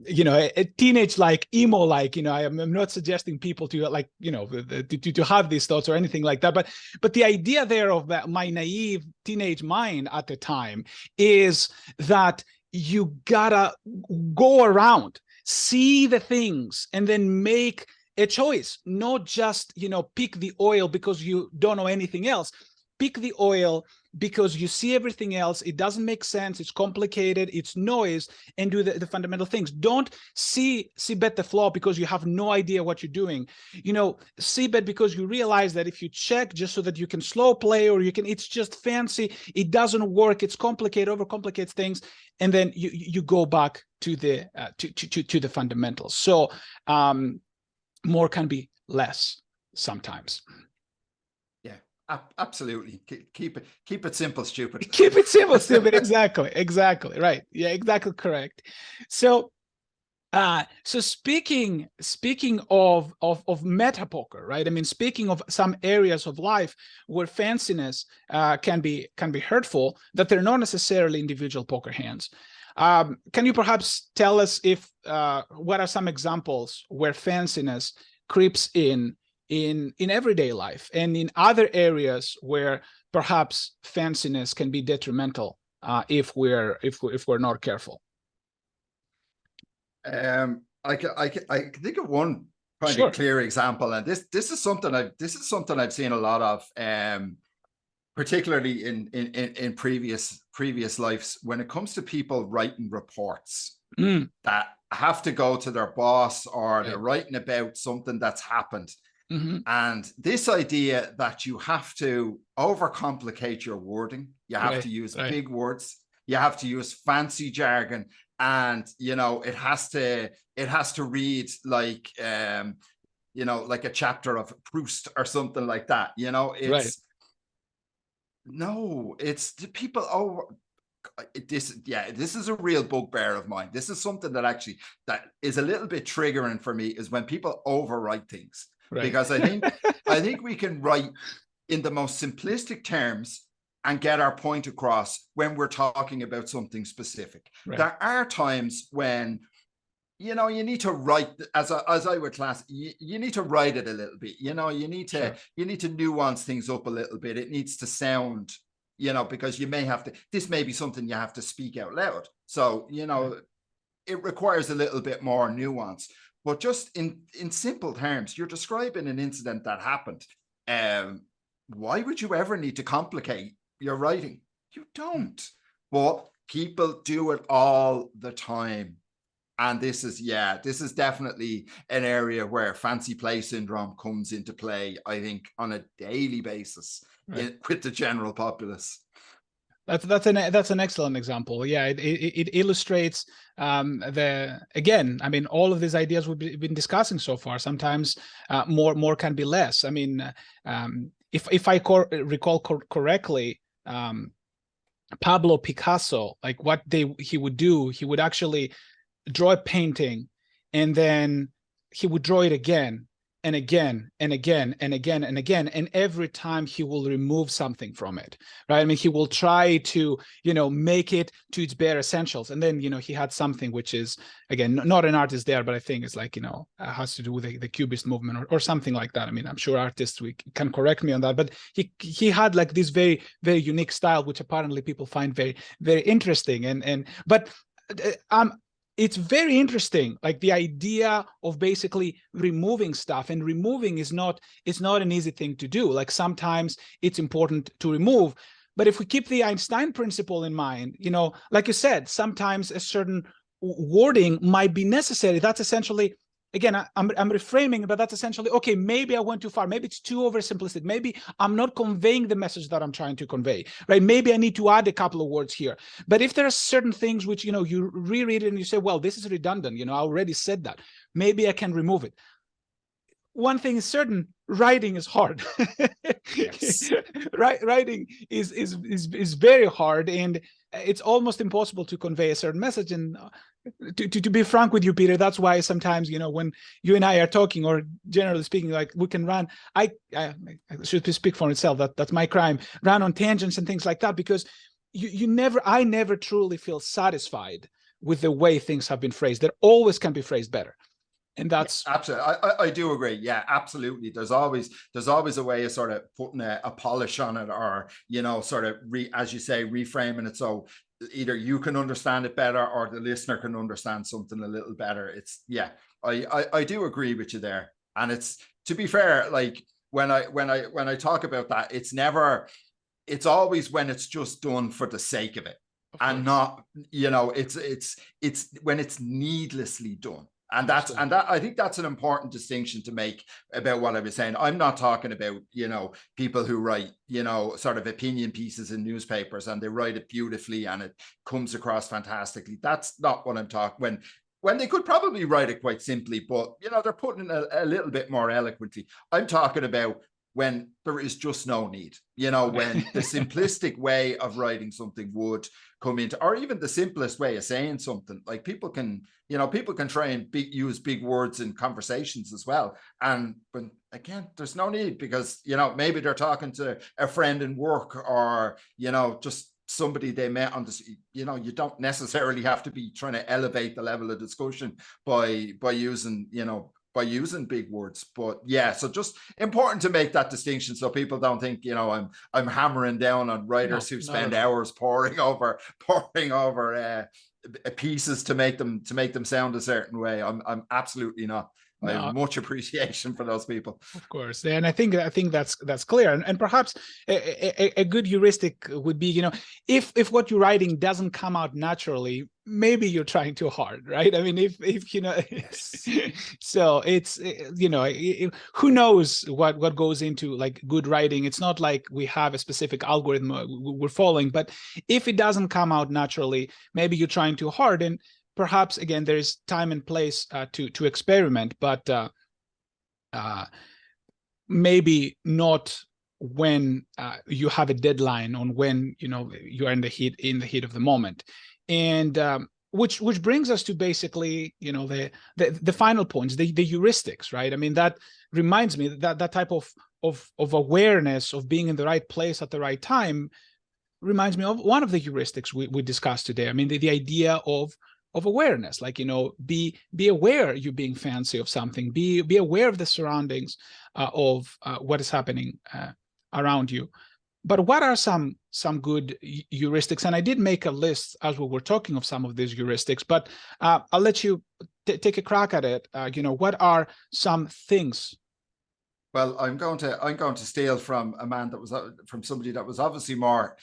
you know, a teenage, like emo, like, you know, I'm not suggesting people to like, you know, to have these thoughts or anything like that. But the idea there of my naive teenage mind at the time is that you gotta go around, see the things, and then make a choice, not just, you know, pick the oil because you don't know anything else. Pick the oil because you see everything else. It doesn't make sense. It's complicated. It's noise, and do the fundamental things. Don't bet the flop because you have no idea what you're doing. You know, bet because you realize that if you check just so that you can slow play, or it's just fancy, it doesn't work. It's complicated, overcomplicates things, and then you go back to the to the fundamentals. So more can be less sometimes. Absolutely. Keep it simple, stupid. Keep it simple, stupid. Exactly. Right. Yeah, exactly correct. So speaking of meta poker, right? I mean, speaking of some areas of life where fanciness can be hurtful, that they're not necessarily individual poker hands. Can you perhaps tell us if what are some examples where fanciness creeps in everyday life, and in other areas where perhaps fanciness can be detrimental if we're not careful? I can think of one kind of clear example, and this is something I've seen a lot of particularly in previous lives, when it comes to people writing reports that have to go to their boss, or they're writing about something that's happened. And this idea that you have to overcomplicate your wording, you have to use big words, you have to use fancy jargon, and it has to read like like a chapter of Proust or something like that. It's no, it's the people over. This is a real bugbear of mine. This is something that is a little bit triggering for me, is when people overwrite things. Because I think we can write in the most simplistic terms and get our point across when we're talking about something specific. There are times when you need to write, as I would class, you need to write it a little bit. You need to nuance things up a little bit. It needs to sound, because you may have to. This may be something you have to speak out loud. So it requires a little bit more nuance. But just in simple terms, you're describing an incident that happened. Why would you ever need to complicate your writing? You don't. But people do it all the time. And this is definitely an area where fancy play syndrome comes into play, I think, on a daily basis with the general populace. That's an excellent example. Yeah, it illustrates again. I mean, all of these ideas we've been discussing so far. Sometimes more can be less. I mean, if I recall correctly, Pablo Picasso, like what he would do, he would actually draw a painting, and then he would draw it again and again and again and again and again, and every time he will remove something from it, right? I mean, he will try to make it to its bare essentials, and then he had something which is, again, not an artist there, but I think it's like has to do with the Cubist movement or something like that. I mean, I'm sure artists can correct me on that, but he had like this very, very unique style, which apparently people find very, very interesting. But it's very interesting, like the idea of basically removing stuff, and removing it's not an easy thing to do. Like sometimes it's important to remove, but if we keep the Einstein principle in mind, like you said, sometimes a certain wording might be necessary. That's essentially, again, I'm reframing, but that's essentially, okay, maybe I went too far. Maybe it's too oversimplistic. Maybe I'm not conveying the message that I'm trying to convey, right? Maybe I need to add a couple of words here. But if there are certain things which, you reread it and you say, well, this is redundant, I already said that. Maybe I can remove it. One thing is certain, writing is hard. Yes. Writing is very hard, and it's almost impossible to convey a certain message. And to be frank with you, Peter, that's why sometimes, when you and I are talking, or generally speaking, like we can run, I should speak for itself, that's my crime, run on tangents and things like that, because I never truly feel satisfied with the way things have been phrased. There always can be phrased better. And that's absolutely, I do agree. Yeah, absolutely. There's always a way of sort of putting a polish on it, or sort of as you say, reframing it so either you can understand it better or the listener can understand something a little better. I do agree with you there. And it's, to be fair, like when I talk about that, it's always when it's just done for the sake of it, and not, it's when it's needlessly done. And I think that's an important distinction to make about what I was saying. I'm not talking about, people who write, sort of opinion pieces in newspapers, and they write it beautifully and it comes across fantastically. That's not what I'm talking when they could probably write it quite simply, but they're putting it a little bit more eloquently. I'm talking about when there is just no need, when the simplistic way of writing something would come into, or even the simplest way of saying something. Like people can try and use big words in conversations as well. But again, there's no need, because, maybe they're talking to a friend in work, or, just somebody they met on this, you don't necessarily have to be trying to elevate the level of discussion by using big words. But yeah, so just important to make that distinction, so people don't think, I'm hammering down on writers who spend hours poring over pieces to make them sound a certain way. I'm absolutely not. I have much appreciation for those people. Of course, and I think that's clear, and perhaps a good heuristic would be, you know, if what you're writing doesn't come out naturally, maybe you're trying too hard, right? I mean, if you know, yes. So it's, you know, who knows what goes into like good writing? It's not like we have a specific algorithm we're following, but if it doesn't come out naturally, maybe you're trying too hard, and perhaps again there's time and place to experiment, but maybe not when you have a deadline on when, you know, you are in the heat of the moment. And which brings us to basically, you know, the final points, the heuristics, right? I mean, that reminds me that type of awareness of being in the right place at the right time reminds me of one of the heuristics we discussed today. I mean, the idea of awareness, like, you know, be aware you're being fancy of something, be aware of the surroundings of what is happening around you. But what are some good heuristics? And I did make a list as we were talking of some of these heuristics, but I'll let you take a crack at it. You know, what are some things? Well, I'm going to steal from a man that was from somebody that was obviously more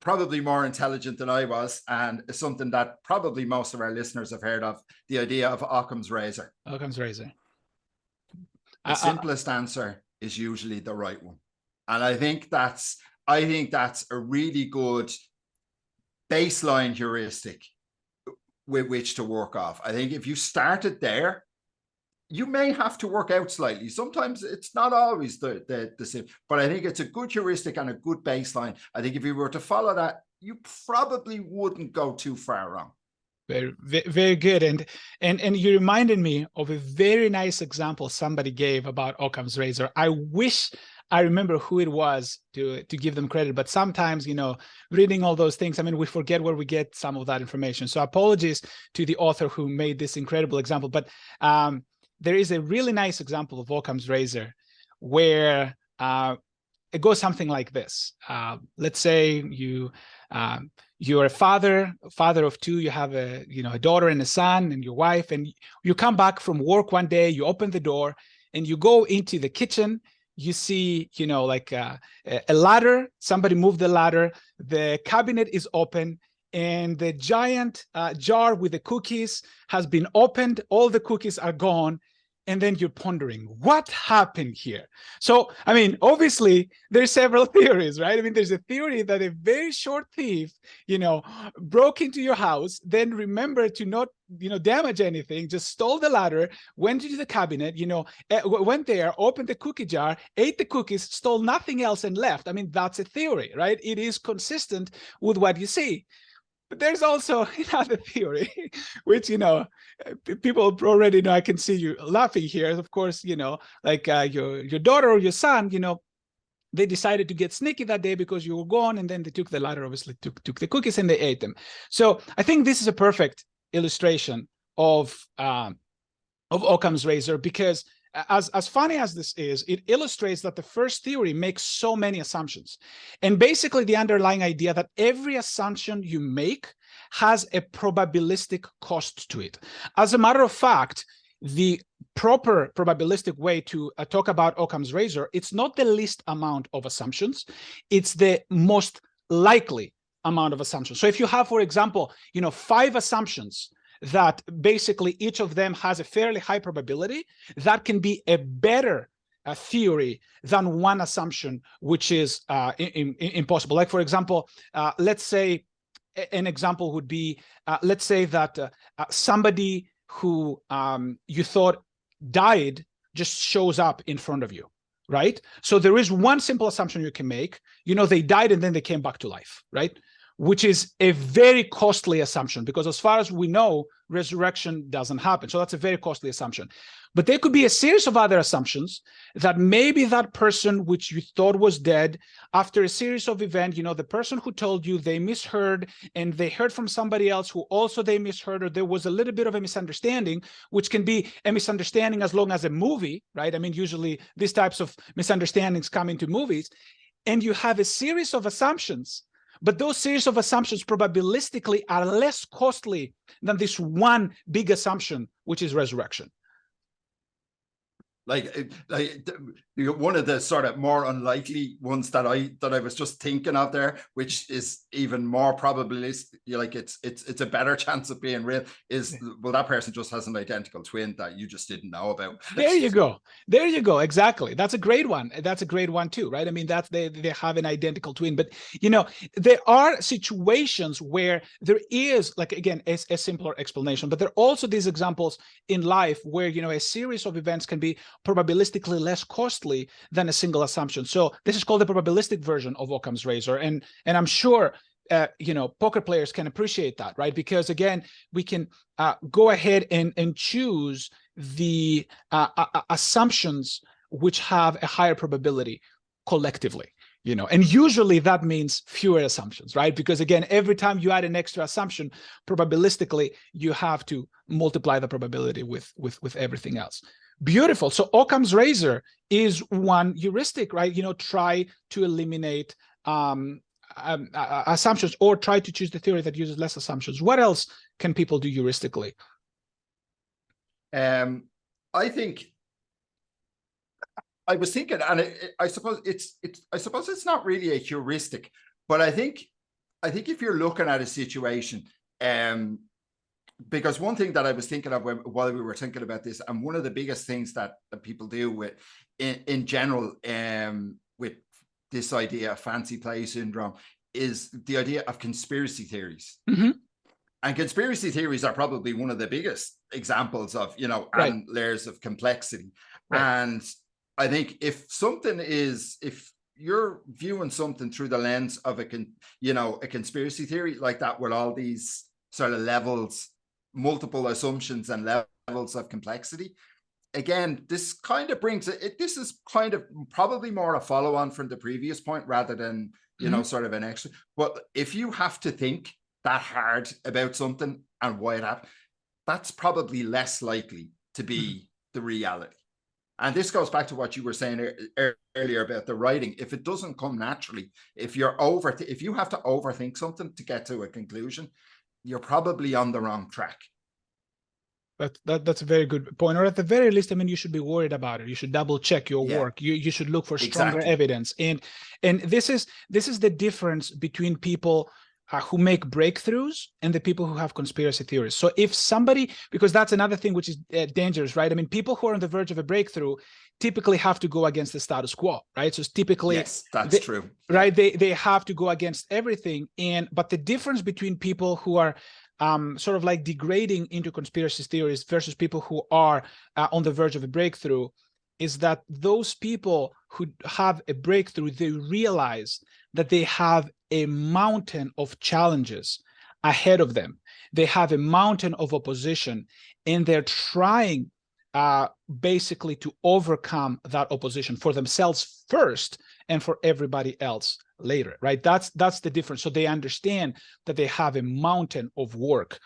probably more intelligent than I was, and something that probably most of our listeners have heard of, the idea of Occam's razor. Occam's razor. The simplest answer is usually the right one. And I think that's a really good baseline heuristic with which to work off. I think if you started there, you may have to work out slightly. Sometimes it's not always the same, but I think it's a good heuristic and a good baseline. I think if you were to follow that, you probably wouldn't go too far wrong. Very, very good. And you reminded me of a very nice example somebody gave about Occam's razor. I wish I remember who it was to give them credit, but sometimes, you know, reading all those things, I mean, we forget where we get some of that information. So apologies to the author who made this incredible example, but there is a really nice example of Occam's razor where it goes something like this. Let's say you're a father of two. You have a daughter and a son and your wife, and you come back from work one day. You open the door and you go into the kitchen. You see, you know, like a ladder. Somebody moved the ladder. The cabinet is open. And the giant jar with the cookies has been opened. All the cookies are gone. And then you're pondering, what happened here? So, I mean, obviously, there's several theories, right? I mean, there's a theory that a very short thief, you know, broke into your house, then remembered to not, you know, damage anything, just stole the ladder, went into the cabinet, you know, went there, opened the cookie jar, ate the cookies, stole nothing else and left. I mean, that's a theory, right? It is consistent with what you see. But there's also another theory, which, you know, people already know. I can see you laughing here. Of course, you know, like your daughter or your son, you know, they decided to get sneaky that day because you were gone, and then they took the ladder, obviously took the cookies, and they ate them. So I think this is a perfect illustration of Occam's razor, because as funny as this is, it illustrates that the first theory makes so many assumptions. And basically the underlying idea that every assumption you make has a probabilistic cost to it. As a matter of fact, the proper probabilistic way to talk about Occam's razor, it's not the least amount of assumptions, it's the most likely amount of assumptions. So if you have, for example, you know, 5 assumptions that basically each of them has a fairly high probability, that can be a better theory than one assumption, which is impossible. Like, for example, let's say an example would be, let's say that somebody who you thought died just shows up in front of you, right? So there is one simple assumption you can make, you know, they died and then they came back to life, right? Which is a very costly assumption, because as far as we know, resurrection doesn't happen. So that's a very costly assumption. But there could be a series of other assumptions that maybe that person which you thought was dead, after a series of events, you know, the person who told you, they misheard, and they heard from somebody else who also they misheard, or there was a little bit of a misunderstanding, which can be a misunderstanding as long as a movie, right? I mean, usually these types of misunderstandings come into movies, and you have a series of assumptions. But those series of assumptions probabilistically are less costly than this one big assumption, which is resurrection. One of the sort of more unlikely ones that I was just thinking of there, which is even more probabilistic, like it's a better chance of being real, is, well, that person just has an identical twin that you just didn't know about. There you go. There you go. Exactly. That's a great one. That's a great one too, right? I mean, that's they have an identical twin, but you know, there are situations where there is, like, again, a simpler explanation, but there are also these examples in life where, you know, a series of events can be probabilistically less costly than a single assumption. So this is called the probabilistic version of Occam's razor, and I'm sure you know, poker players can appreciate that, right? Because again, we can go ahead and choose the assumptions which have a higher probability collectively, you know, and usually that means fewer assumptions, right? Because again, every time you add an extra assumption, probabilistically, you have to multiply the probability with everything else. Beautiful. So Occam's razor is one heuristic, right? You know, try to eliminate assumptions, or try to choose the theory that uses less assumptions. What else can people do heuristically? I think I was thinking, and I suppose it's not really a heuristic, but I think if you're looking at a situation, because one thing that I was thinking of while we were thinking about this, and one of the biggest things that people do with in general with this idea of fancy play syndrome, is the idea of conspiracy theories. Mm-hmm. And conspiracy theories are probably one of the biggest examples of, you know, right, adding layers of complexity. Right. And I think if you're viewing something through the lens of a conspiracy theory like that, with all these sort of levels, multiple assumptions and levels of complexity, again, this kind of brings it. This is kind of probably more a follow on from the previous point rather than, you know, sort of an extra. But if you have to think that hard about something and why it happened, that's probably less likely to be the reality. And this goes back to what you were saying earlier about the writing. If it doesn't come naturally, if you have to overthink something to get to a conclusion, you're probably on the wrong track. That's a very good point. Or at the very least, I mean, you should be worried about it. You should double check your work. You should look for stronger evidence. And this is the difference between people who make breakthroughs and the people who have conspiracy theories. So if somebody, because that's another thing which is dangerous, right? I mean, people who are on the verge of a breakthrough typically have to go against the status quo, right? So it's typically, yes, that's true, right? They have to go against everything. But the difference between people who are sort of like degrading into conspiracy theories versus people who are on the verge of a breakthrough is that those people who have a breakthrough, they realize that they have a mountain of challenges ahead of them. They have a mountain of opposition, and they're trying basically to overcome that opposition for themselves first and for everybody else later, right? That's the difference. So they understand that they have a mountain of work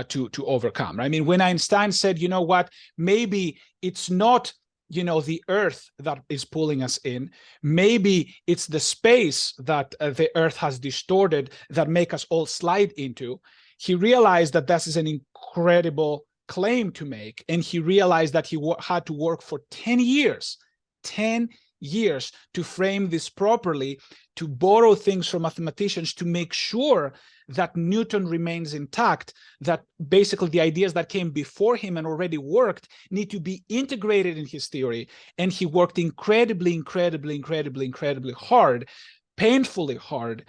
to overcome. Right? I mean, when Einstein said, you know what, maybe it's not, you know, the Earth that is pulling us in, maybe it's the space that the Earth has distorted that make us all slide into. He realized that this is an incredible claim to make, and he realized that he had to work for 10 years to frame this properly, to borrow things from mathematicians to make sure that Newton remains intact, that basically the ideas that came before him and already worked need to be integrated in his theory. And he worked incredibly hard, painfully hard,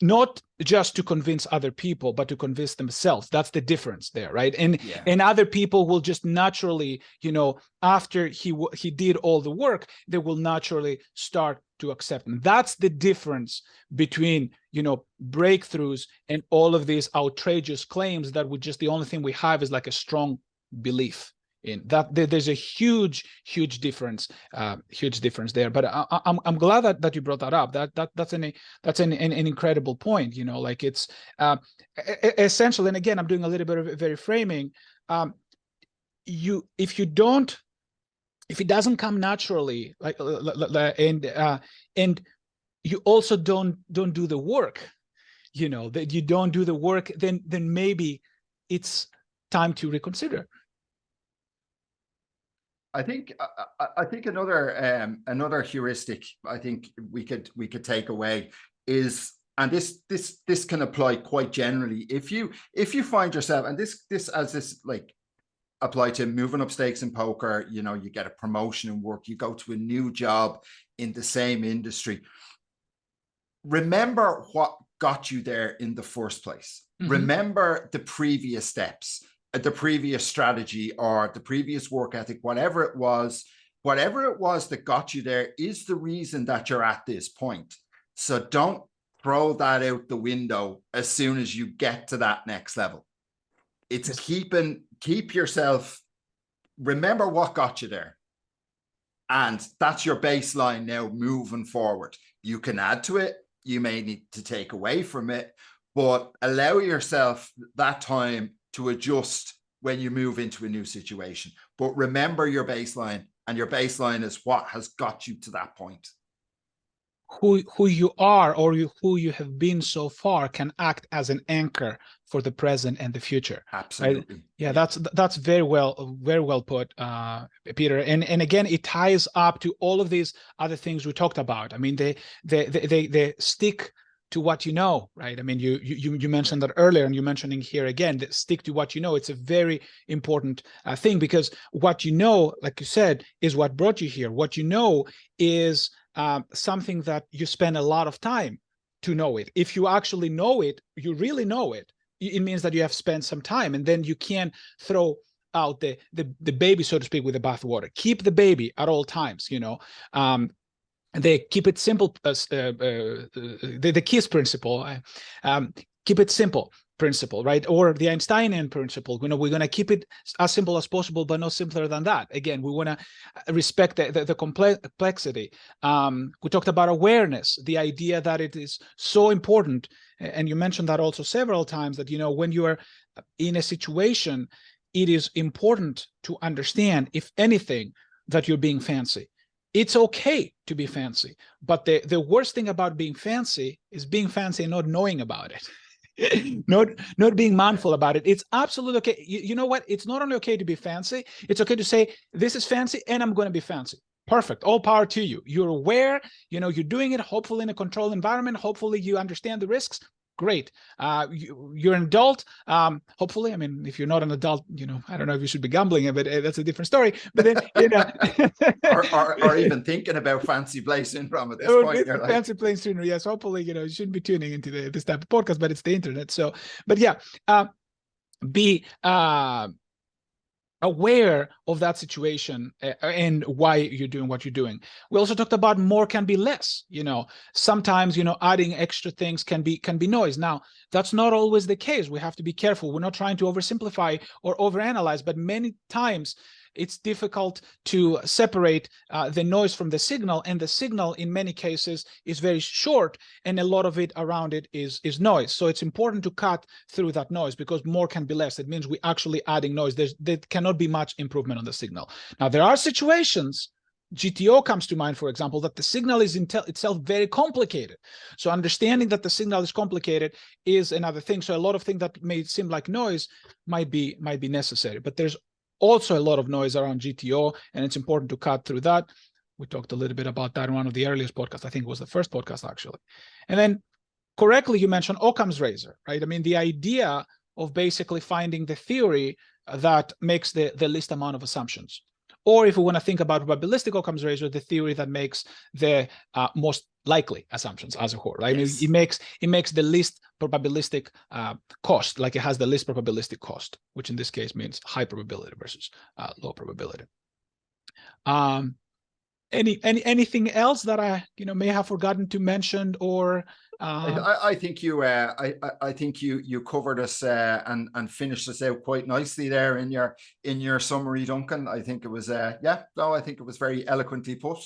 not just to convince other people, but to convince themselves. That's the difference there, right? And other people will just naturally, you know, after he did all the work, they will naturally start to accept them. That's the difference between, you know, breakthroughs and all of these outrageous claims that the only thing we have is like a strong belief in that. There's a huge difference there. But I'm glad that you brought that up. That's an incredible point. You know, like it's essentially, and again, I'm doing a little bit of very framing. If it doesn't come naturally, and you also don't do the work, you know, that you don't do the work, then maybe it's time to reconsider. I think another heuristic I think we could take away is, and this can apply quite generally, if you find yourself, and this like apply to moving up stakes in poker, you know, you get a promotion in work, you go to a new job in the same industry. Remember what got you there in the first place. Mm-hmm. Remember the previous steps, the previous strategy, or the previous work ethic, whatever it was that got you there is the reason that you're at this point. So don't throw that out the window as soon as you get to that next level. It's keep yourself, remember what got you there. And that's your baseline now moving forward. You can add to it, you may need to take away from it, but allow yourself that time to adjust when you move into a new situation. But remember your baseline, and your baseline is what has got you to that point. Who you are, or who you have been so far, can act as an anchor for the present and the future. Absolutely. Right? Yeah, that's very well put, Peter. And again, it ties up to all of these other things we talked about. I mean, they stick to what you know, right? I mean, you mentioned that earlier, and you're mentioning here again, that stick to what you know. It's a very important thing, because what you know, like you said, is what brought you here. What you know is something that you spend a lot of time to know it. If you actually know it, you really know it, it means that you have spent some time, and then you can throw out the baby, so to speak, with the bathwater. Keep the baby at all times, you know. They keep it simple, the KISS principle, keep it simple principle, right? Or the Einsteinian principle, you know, we're going to keep it as simple as possible, but no simpler than that. Again, we want to respect the complexity. We talked about awareness, the idea that it is so important, and you mentioned that also several times, that, you know, when you are in a situation, it is important to understand, if anything, that you're being fancy. It's okay to be fancy, but the worst thing about being fancy is being fancy and not knowing about it. not being mindful about it. It's absolutely okay. You know what? It's not only okay to be fancy, it's okay to say, this is fancy and I'm going to be fancy. Perfect. All power to you. You're aware, you know, you're doing it, hopefully in a controlled environment. Hopefully you understand the risks. Great. You're an adult. Hopefully, I mean, if you're not an adult, you know, I don't know if you should be gambling, but that's a different story. But then, you know, or even thinking about fancy play syndrome at this point. Fancy play syndrome. Yes. Hopefully, you know, you shouldn't be tuning into this type of podcast, but it's the internet. So, but yeah, be aware of that situation and why you're doing what you're doing. We also talked about more can be less. You know, sometimes, you know, adding extra things can be noise. Now, that's not always the case. We have to be careful. We're not trying to oversimplify or overanalyze, but many times it's difficult to separate the noise from the signal, and the signal in many cases is very short, and a lot of it around it is noise. So it's important to cut through that noise, because more can be less. It means we're actually adding noise. There cannot be much improvement on the signal. Now, there are situations, GTO comes to mind, for example, that the signal is itself very complicated. So understanding that the signal is complicated is another thing. So a lot of things that may seem like noise might be necessary, but there's also a lot of noise around GTO, and it's important to cut through that. We talked a little bit about that in one of the earliest podcasts. I think it was the first podcast, actually. And then correctly, you mentioned Occam's razor, right? I mean, the idea of basically finding the theory that makes the least amount of assumptions. Or if we want to think about probabilistic Occam's razor, the theory that makes the most likely assumptions as a whole, right? Yes. It makes the least probabilistic cost, like it has the least probabilistic cost, which in this case means high probability versus low probability. Anything else that I may have forgotten to mention, or I think you covered us and finished us out quite nicely there in your summary, Duncan. I think it was I think it was very eloquently put.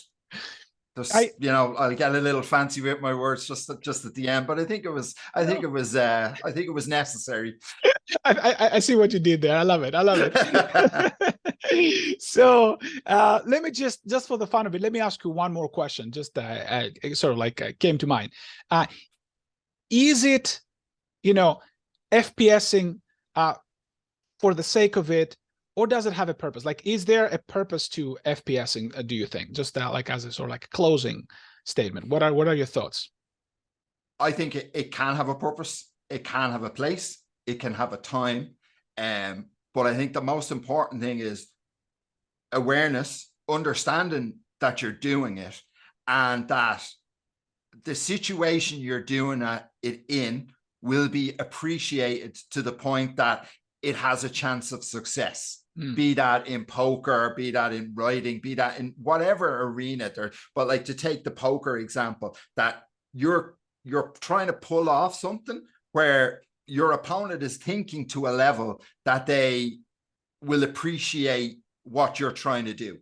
I'll get a little fancy with my words just at the end, but I think it was necessary. I see what you did there. I love it. So let me just for the fun of it, let me ask you one more question. Just sort of like came to mind. Is it, FPSing for the sake of it, or does it have a purpose? Like, is there a purpose to FPSing, do you think? Just like as a sort of like closing statement. What are your thoughts? I think it can have a purpose. It can have a place. It can have a time. But I think the most important thing is awareness, understanding that you're doing it, and that the situation you're doing it in will be appreciated to the point that it has a chance of success. Be that in poker, be that in writing, be that in whatever arena there. But like, to take the poker example, that you're trying to pull off something where your opponent is thinking to a level that they will appreciate what you're trying to do,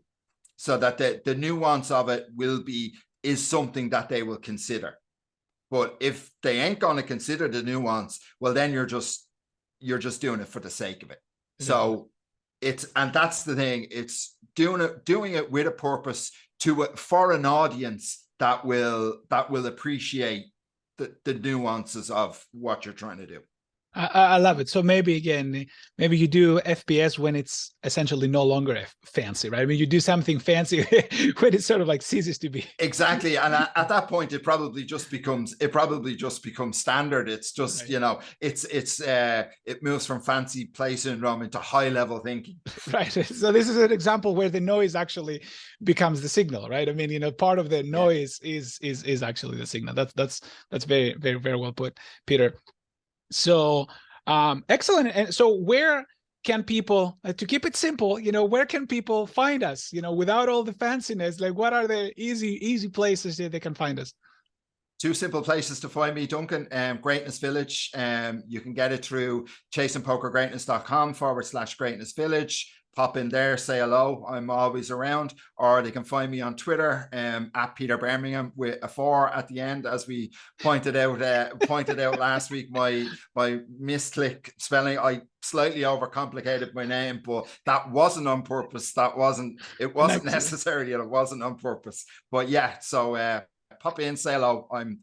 so that the nuance of it is something that they will consider. But if they ain't going to consider the nuance, well, then you're just doing it for the sake of it. Yeah. So and that's the thing. It's doing it with a purpose, for an audience that will appreciate the nuances of what you're trying to do. I love it. So maybe you do FPS when it's essentially no longer fancy, right? I mean, you do something fancy when it sort of like ceases to be. Exactly. And at that point, it probably just becomes standard. It's just, right. You know, it moves from fancy play syndrome into high level thinking. Right. So this is an example where the noise actually becomes the signal, right? I mean, you know, part of the noise is actually the signal. That's very, very, very well put, Peter. So excellent. And so where can people, to keep it simple, you know, where can people find us, you know, without all the fanciness? Like, what are the easy places that they can find us? 2 simple places to find me, Duncan. Greatness Village. You can get it through chasingpokergreatness.com/Greatness Village. Pop in there, say hello. I'm always around. Or they can find me on Twitter at Peter Birmingham with a 4 at the end, as we pointed out last week. My misclick spelling. I slightly overcomplicated my name, but that wasn't on purpose. It wasn't necessary, and it wasn't on purpose. But yeah, so pop in, say hello. I'm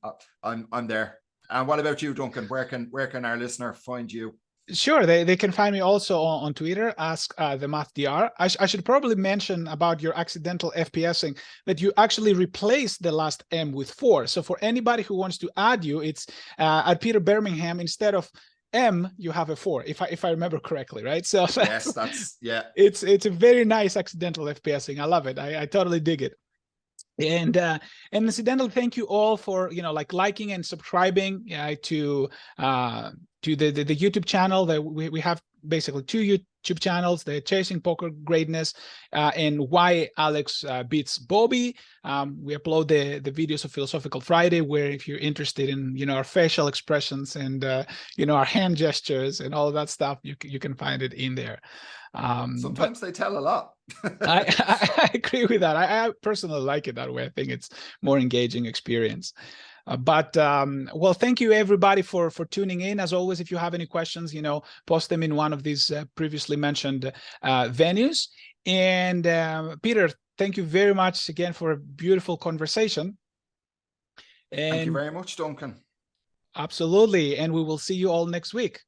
there. And what about you, Duncan? Where can our listener find you? Sure, they can find me also on Twitter, ask the Math Dr. I should probably mention about your accidental FPSing that you actually replace the last M with 4. So for anybody who wants to add you, it's at Peter Birmingham, instead of M, you have a 4, if I remember correctly, right? So yes, it's a very nice accidental FPSing. I love it. I totally dig it. And incidentally, thank you all for, you know, like liking and subscribing to the YouTube channel. That we have basically 2 YouTube channels: the Chasing Poker Greatness and Why Alex Beats Bobby. We upload the videos of Philosophical Friday, where if you're interested in, you know, our facial expressions and you know, our hand gestures and all of that stuff, you can find it in there. Sometimes they tell a lot. I agree with that. I personally like it that way. I think it's more engaging experience. Well, thank you everybody for tuning in. As always, if you have any questions, you know, post them in one of these previously mentioned venues. And Peter, thank you very much again for a beautiful conversation. And thank you very much, Duncan. Absolutely. And we will see you all next week.